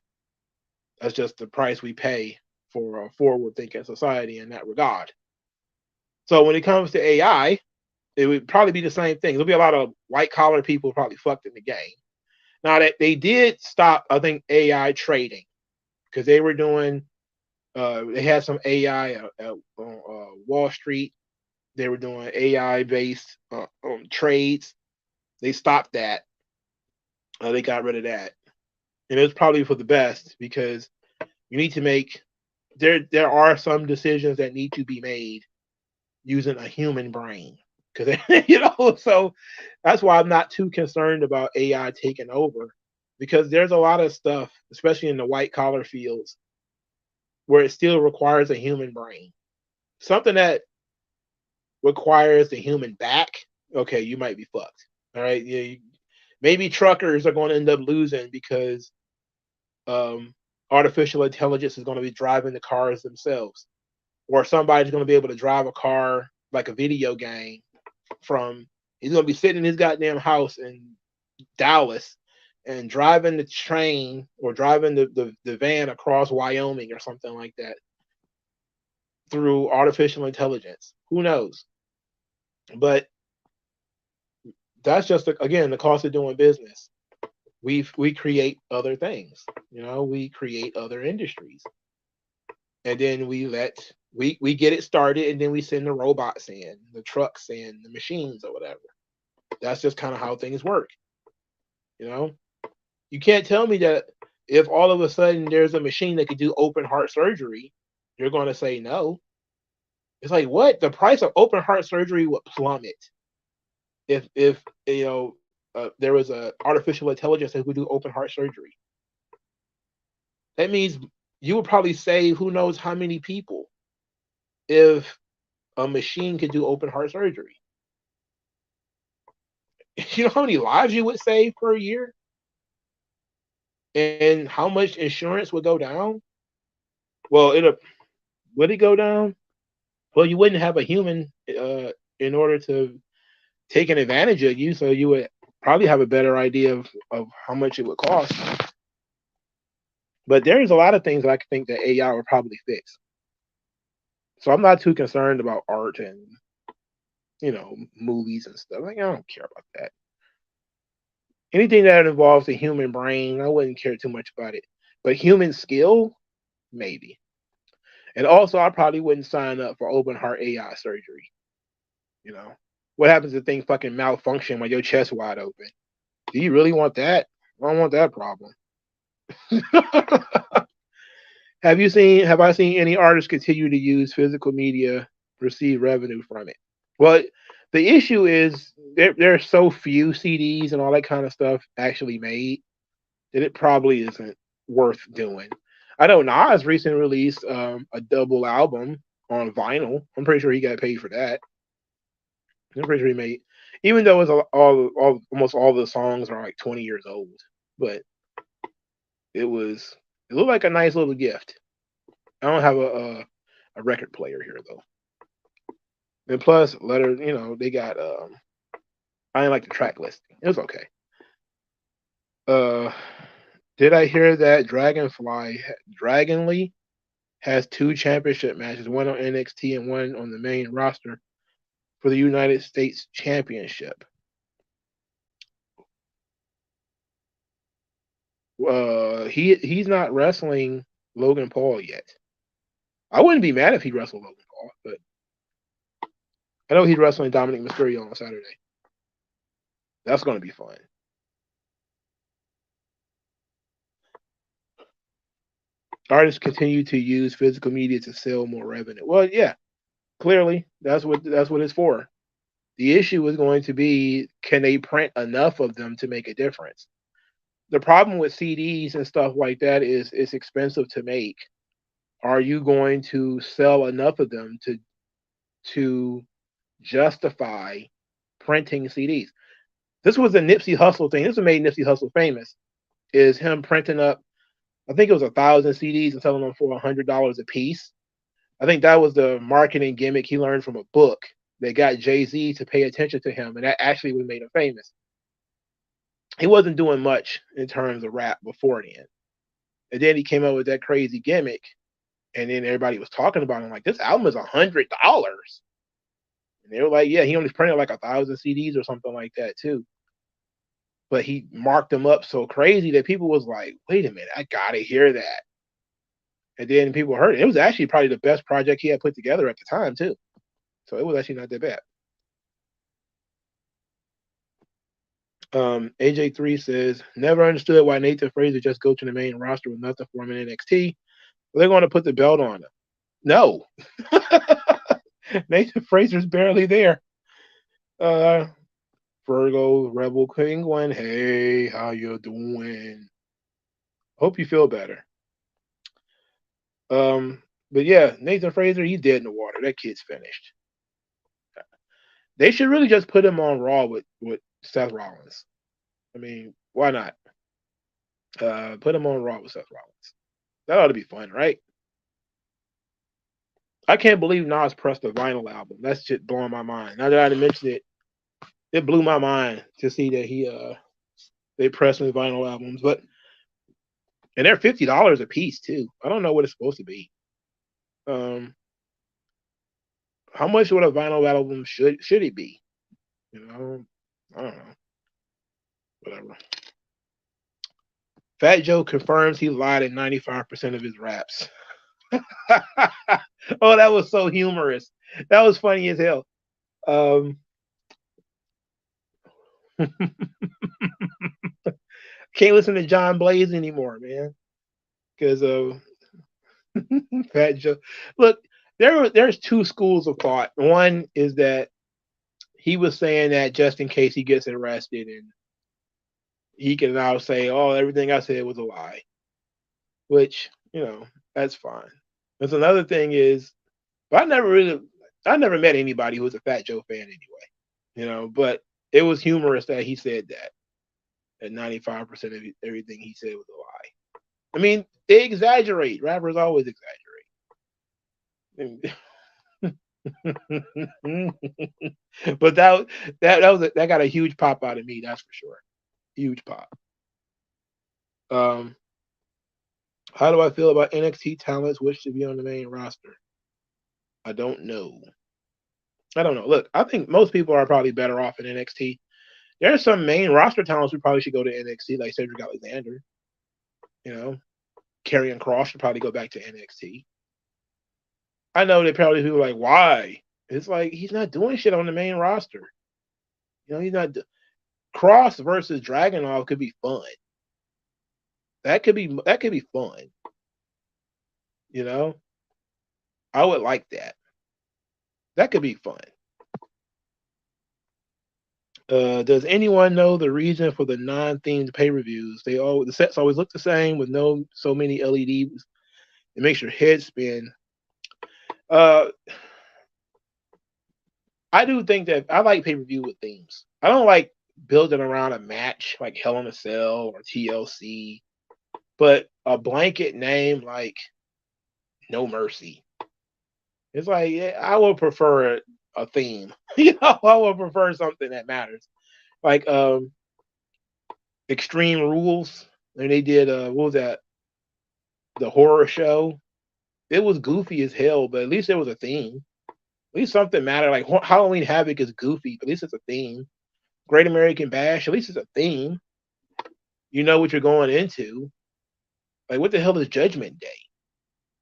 That's just the price we pay for a forward thinking society in that regard. So when it comes to AI, it would probably be the same thing. There'll be a lot of white collar people probably fucked in the game. Now that they did stop, I think, AI trading because they were doing, they had some AI on Wall Street. They were doing AI based trades. They stopped that. They got rid of that, and it was probably for the best because you need to make there are some decisions that need to be made using a human brain because so that's why I'm not too concerned about AI taking over because there's a lot of stuff, especially in the white collar fields, where it still requires a human brain. Something that requires the human back, okay, you might be fucked. All right, yeah, maybe truckers are going to end up losing because um, artificial intelligence is going to be driving the cars themselves, or somebody's going to be able to drive a car like a video game from. He's going to be sitting in his goddamn house in Dallas and driving the train or driving the van across Wyoming or something like that through artificial intelligence. Who knows? But that's just again the cost of doing business. We create other things. We create other industries, and then we get it started, and then we send the robots in, the trucks in, the machines or whatever. That's just kind of how things work. You know, you can't tell me that if all of a sudden there's a machine that could do open heart surgery, you're going to say no. It's like what the price of open heart surgery would plummet if there was a artificial intelligence that would do open heart surgery. That means you would probably save who knows how many people if a machine could do open heart surgery. You know how many lives you would save per year? And how much insurance would go down? Well, would it go down? Well, you wouldn't have a human in order to take an advantage of you, so you would probably have a better idea of how much it would cost. But there's a lot of things that I think that AI would probably fix. So I'm not too concerned about art and movies and stuff. Like I don't care about that. Anything that involves the human brain, I wouldn't care too much about it. But human skill, maybe. And also, I probably wouldn't sign up for open heart AI surgery. What happens if things fucking malfunction when your chest wide open? Do you really want that? I don't want that problem. Have I seen any artists continue to use physical media, receive revenue from it? Well, the issue is there are so few CDs and all that kind of stuff actually made that it probably isn't worth doing. I know Nas recently released a double album on vinyl. I'm pretty sure he got paid for that. I'm pretty sure he made, even though it's almost all the songs are like 20 years old, but it looked like a nice little gift. I don't have a record player here though. And plus, letter, they got I didn't like the track listing. It was okay. Uh, did I hear that Dragon Lee has 2 championship matches, one on NXT and one on the main roster for the United States Championship? He's not wrestling Logan Paul yet. I wouldn't be mad if he wrestled Logan Paul, but I know he's wrestling Dominic Mysterio on Saturday. That's going to be fun. Artists continue to use physical media to sell more revenue. Well, yeah, clearly that's what it's for. The issue is going to be, can they print enough of them to make a difference? The problem with CDs and stuff like that is it's expensive to make. Are you going to sell enough of them to justify printing CDs? This was a Nipsey Hussle thing. This is what made Nipsey Hussle famous. Is him printing up, I think it was 1,000 CDs and selling them for $100 a piece. I think that was the marketing gimmick he learned from a book that got Jay-Z to pay attention to him, and that actually what made him famous. He wasn't doing much in terms of rap before then. And then he came up with that crazy gimmick, and then everybody was talking about him like, this album is $100. And they were like, yeah, he only printed like 1,000 CDs or something like that too. But he marked them up so crazy that people was like, wait a minute, I gotta hear that. And then people heard it. It was actually probably the best project he had put together at the time too. So it was actually not that bad. AJ3 says, never understood why Nathan Fraser just go to the main roster with nothing for him in NXT. Well, they're going to put the belt on him. No. Nathan Fraser's barely there. Virgo, Rebel Penguin, hey, how you doing? Hope you feel better. But yeah, Nathan Fraser, he's dead in the water. That kid's finished. They should really just put him on Raw with Seth Rollins. I mean, why not? Put him on Raw with Seth Rollins. That ought to be fun, right? I can't believe Nas pressed a vinyl album. That's just blowing my mind. Now that I mentioned it, it blew my mind to see that they pressed me vinyl albums. And they're $50 a piece too. I don't know what it's supposed to be. How much would a vinyl album should it be? You know, I don't know. Whatever. Fat Joe confirms he lied in 95% of his raps. Oh, that was so humorous. That was funny as hell. Can't listen to John Blaze anymore, man, because of Fat Joe. Look, there's two schools of thought. One is that he was saying that just in case he gets arrested, and he can now say, "Oh, everything I said was a lie," which, that's fine. There's another thing is, but I never met anybody who was a Fat Joe fan anyway, but it was humorous that he said that 95% of everything he said was a lie. I mean, they exaggerate. Rappers always exaggerate. But that got a huge pop out of me, that's for sure. Huge pop. How do I feel about NXT talents which to be on the main roster? I don't know. Look, I think most people are probably better off in NXT. There's some main roster talents who probably should go to NXT, like Cedric Alexander. Karrion Kross should probably go back to NXT. I know that probably people are like, why? It's like, he's not doing shit on the main roster. He's not. Cross versus Dragunov could be fun. That could be fun. I would like that. That could be fun. Does anyone know the reason for the non-themed pay-per-views? The sets always look the same with so many LEDs. It makes your head spin. I do think that I like pay-per-view with themes. I don't like building around a match like Hell in a Cell or TLC, but a blanket name like No Mercy. It's like, yeah, I would prefer a theme. I would prefer something that matters. Like Extreme Rules. And they did what was that? The horror show. It was goofy as hell, but at least there was a theme. At least something mattered. Like Halloween Havoc is goofy, but at least it's a theme. Great American Bash, at least it's a theme. You know what you're going into. Like, what the hell is Judgment Day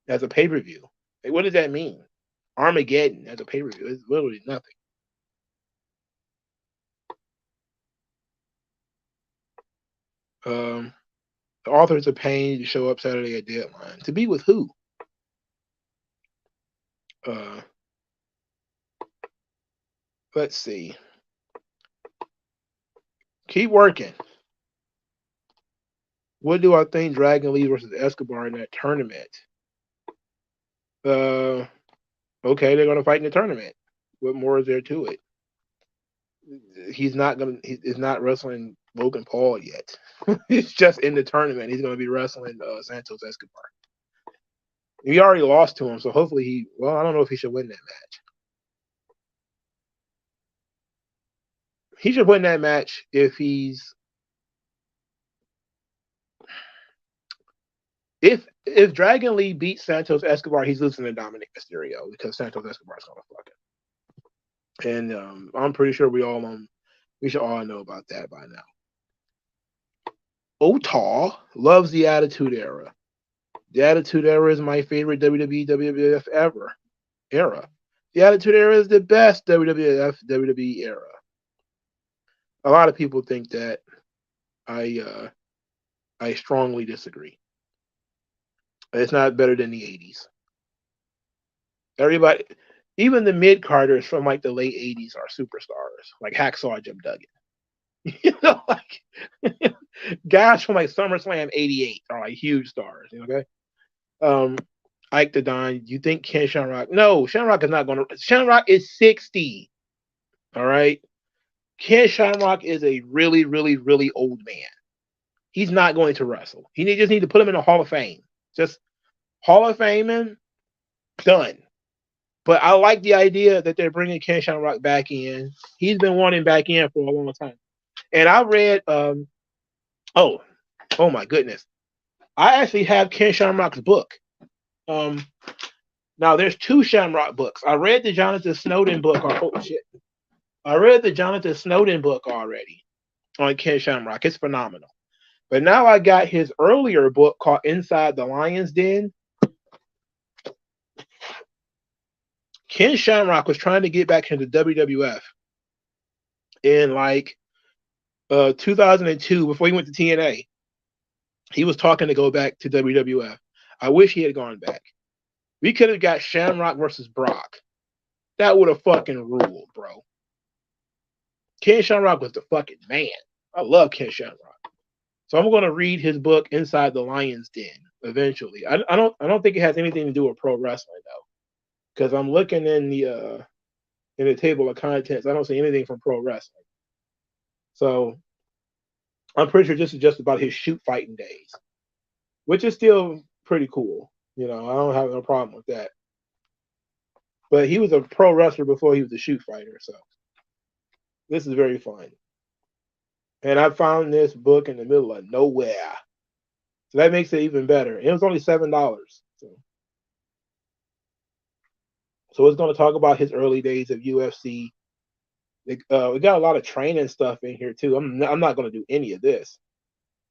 as a pay-per-view? Like, what does that mean? Armageddon as a pay-per-view is literally nothing. The authors of Pain to show up Saturday at Deadline. To be with who? Let's see. Keep working. What do I think Dragon Lee versus Escobar in that tournament? Okay, they're gonna fight in the tournament. What more is there to it? He's not wrestling Logan Paul yet. He's just in the tournament. He's gonna be wrestling Santos Escobar. He already lost to him, so hopefully I don't know if he should win that match. He should win that match if Dragon Lee beats Santos Escobar, he's losing to Dominic Mysterio because Santos Escobar is gonna fuck him. And I'm pretty sure we should all know about that by now. Otal loves the Attitude Era. The Attitude Era is my favorite WWE WWF era. The Attitude Era is the best WWF WWE era. A lot of people think that. I strongly disagree. It's not better than the 80s. Everybody, even the mid carders from like the late 80s are superstars, like Hacksaw Jim Duggan. Like guys from like SummerSlam '88 are like huge stars. Okay. Ike the Don. You think Ken Shamrock? No, Shamrock is not going to. Shamrock is 60. All right. Ken Shamrock is a really, really, really old man. He's not going to wrestle. Just need to put him in the Hall of Fame. Just Hall of Fame him, done. But I like the idea that they're bringing Ken Shamrock back in. He's been wanting back in for a long time. And I read, oh my goodness. I actually have Ken Shamrock's book. Now there's 2 Shamrock books. I read the Jonathan Snowden book. Oh shit. I read the Jonathan Snowden book already on Ken Shamrock. It's phenomenal. But now I got his earlier book called Inside the Lion's Den. Ken Shamrock was trying to get back into WWF in like 2002 before he went to TNA. He was talking to go back to WWF. I wish he had gone back. We could have got Shamrock versus Brock. That would have fucking ruled, bro. Ken Shamrock was the fucking man. I love Ken Shamrock. So I'm going to read his book Inside the Lion's Den eventually. I don't think it has anything to do with pro wrestling though, because I'm looking in the table of contents. I don't see anything from pro wrestling. So I'm pretty sure this is just about his shoot fighting days, which is still pretty cool. I don't have no problem with that. But he was a pro wrestler before he was a shoot fighter, so this is very fun. And I found this book in the middle of nowhere. So that makes it even better. It was only $7. So it's going to talk about his early days of UFC. We got a lot of training stuff in here too. I'm not going to do any of this.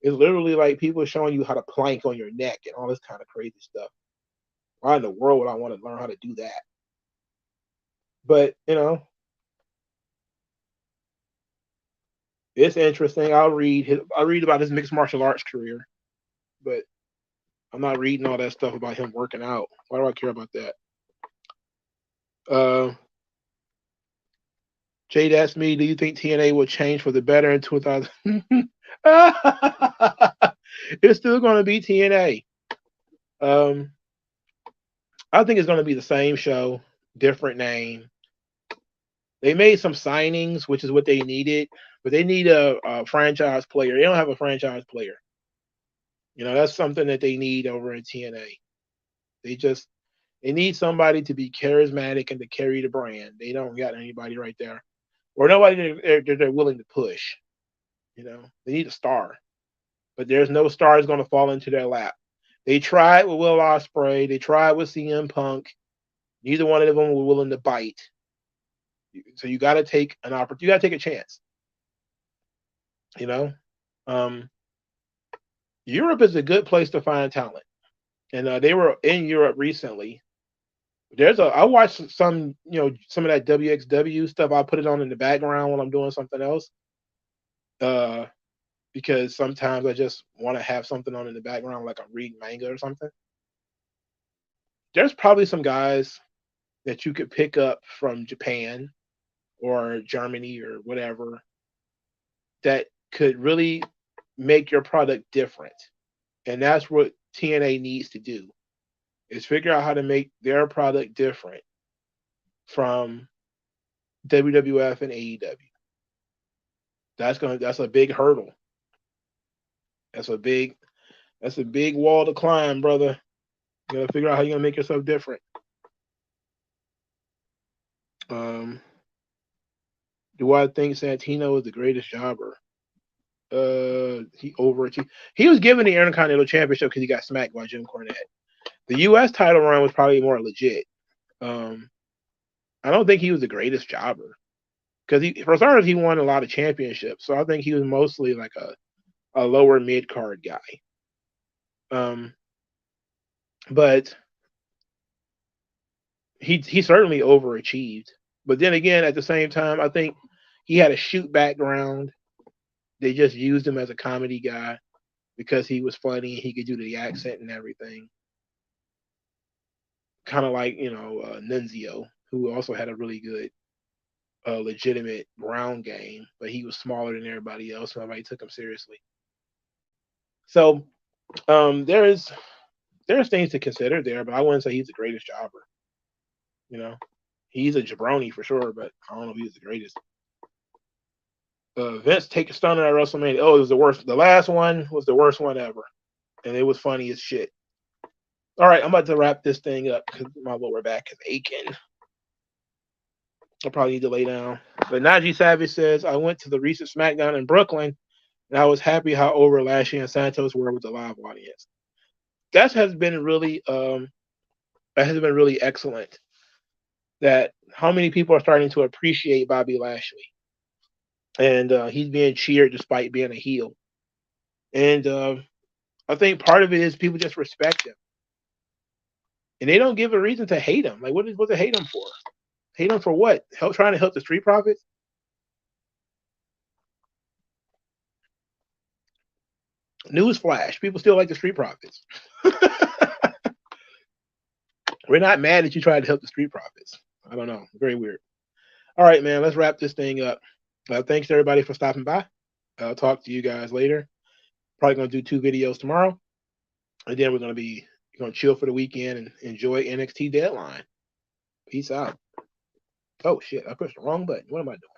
It's literally like people showing you how to plank on your neck and all this kind of crazy stuff. Why in the world would I want to learn how to do that? But it's interesting. I'll read about his mixed martial arts career, but I'm not reading all that stuff about him working out. Why do I care about that? Jade asked me, do you think TNA will change for the better in 2000? It's still going to be TNA. I think it's going to be the same show, different name. They made some signings, which is what they needed, but they need a franchise player. They don't have a franchise player. That's something that they need over in TNA. They need somebody to be charismatic and to carry the brand. They don't got anybody right there, or nobody they're willing to push. They need a star, but there's no stars going to fall into their lap. They tried with Will Ospreay. They tried with CM Punk. Neither one of them were willing to bite. So you got to take an opportunity. You got to take a chance. Europe is a good place to find talent, and they were in Europe recently. I watch some, some of that WXW stuff. I put it on in the background when I'm doing something else. Uh, because sometimes I just want to have something on in the background, like I'm reading manga or something. There's probably some guys that you could pick up from Japan or Germany or whatever that could really make your product different. And that's what TNA needs to do, is figure out how to make their product different from WWF and AEW. That's a big hurdle. That's a big wall to climb, brother. You gotta figure out how you're gonna make yourself different. Um, do I think Santino is the greatest jobber? He overachieved. He was given the Intercontinental Championship because he got smacked by Jim Cornette. The U.S. title run was probably more legit. Um, I don't think he was the greatest jobber because for starters, he won a lot of championships. So I think he was mostly like a lower mid card guy. But he certainly overachieved. But then again, at the same time, I think he had a shoot background. They just used him as a comedy guy because he was funny and he could do the accent and everything. Kind of like Nunzio, who also had a really good, legitimate ground game, but he was smaller than everybody else. So nobody took him seriously. So there's things to consider there, but I wouldn't say he's the greatest jobber. He's a jabroni for sure, but I don't know if he's the greatest. Vince take a stunner at WrestleMania. Oh, it was the worst. The last one was the worst one ever, and it was funny as shit. All right, I'm about to wrap this thing up because my lower back is aching. I'll probably need to lay down. But Najee Savage says, I went to the recent SmackDown in Brooklyn, and I was happy how over Lashley and Santos were with the live audience. That has been really excellent. That how many people are starting to appreciate Bobby Lashley, and he's being cheered despite being a heel. And I think part of it is people just respect him, and they don't give a reason to hate him. Like, what to hate him for? Hate him for what? Trying to help the Street Profits? Newsflash: people still like the Street Profits. We're not mad that you tried to help the Street Profits. I don't know. Very weird. All right, man. Let's wrap this thing up. Thanks to everybody for stopping by. I'll talk to you guys later. Probably gonna do 2 videos tomorrow, and then we're gonna chill for the weekend and enjoy NXT Deadline. Peace out. Oh shit! I pushed the wrong button. What am I doing?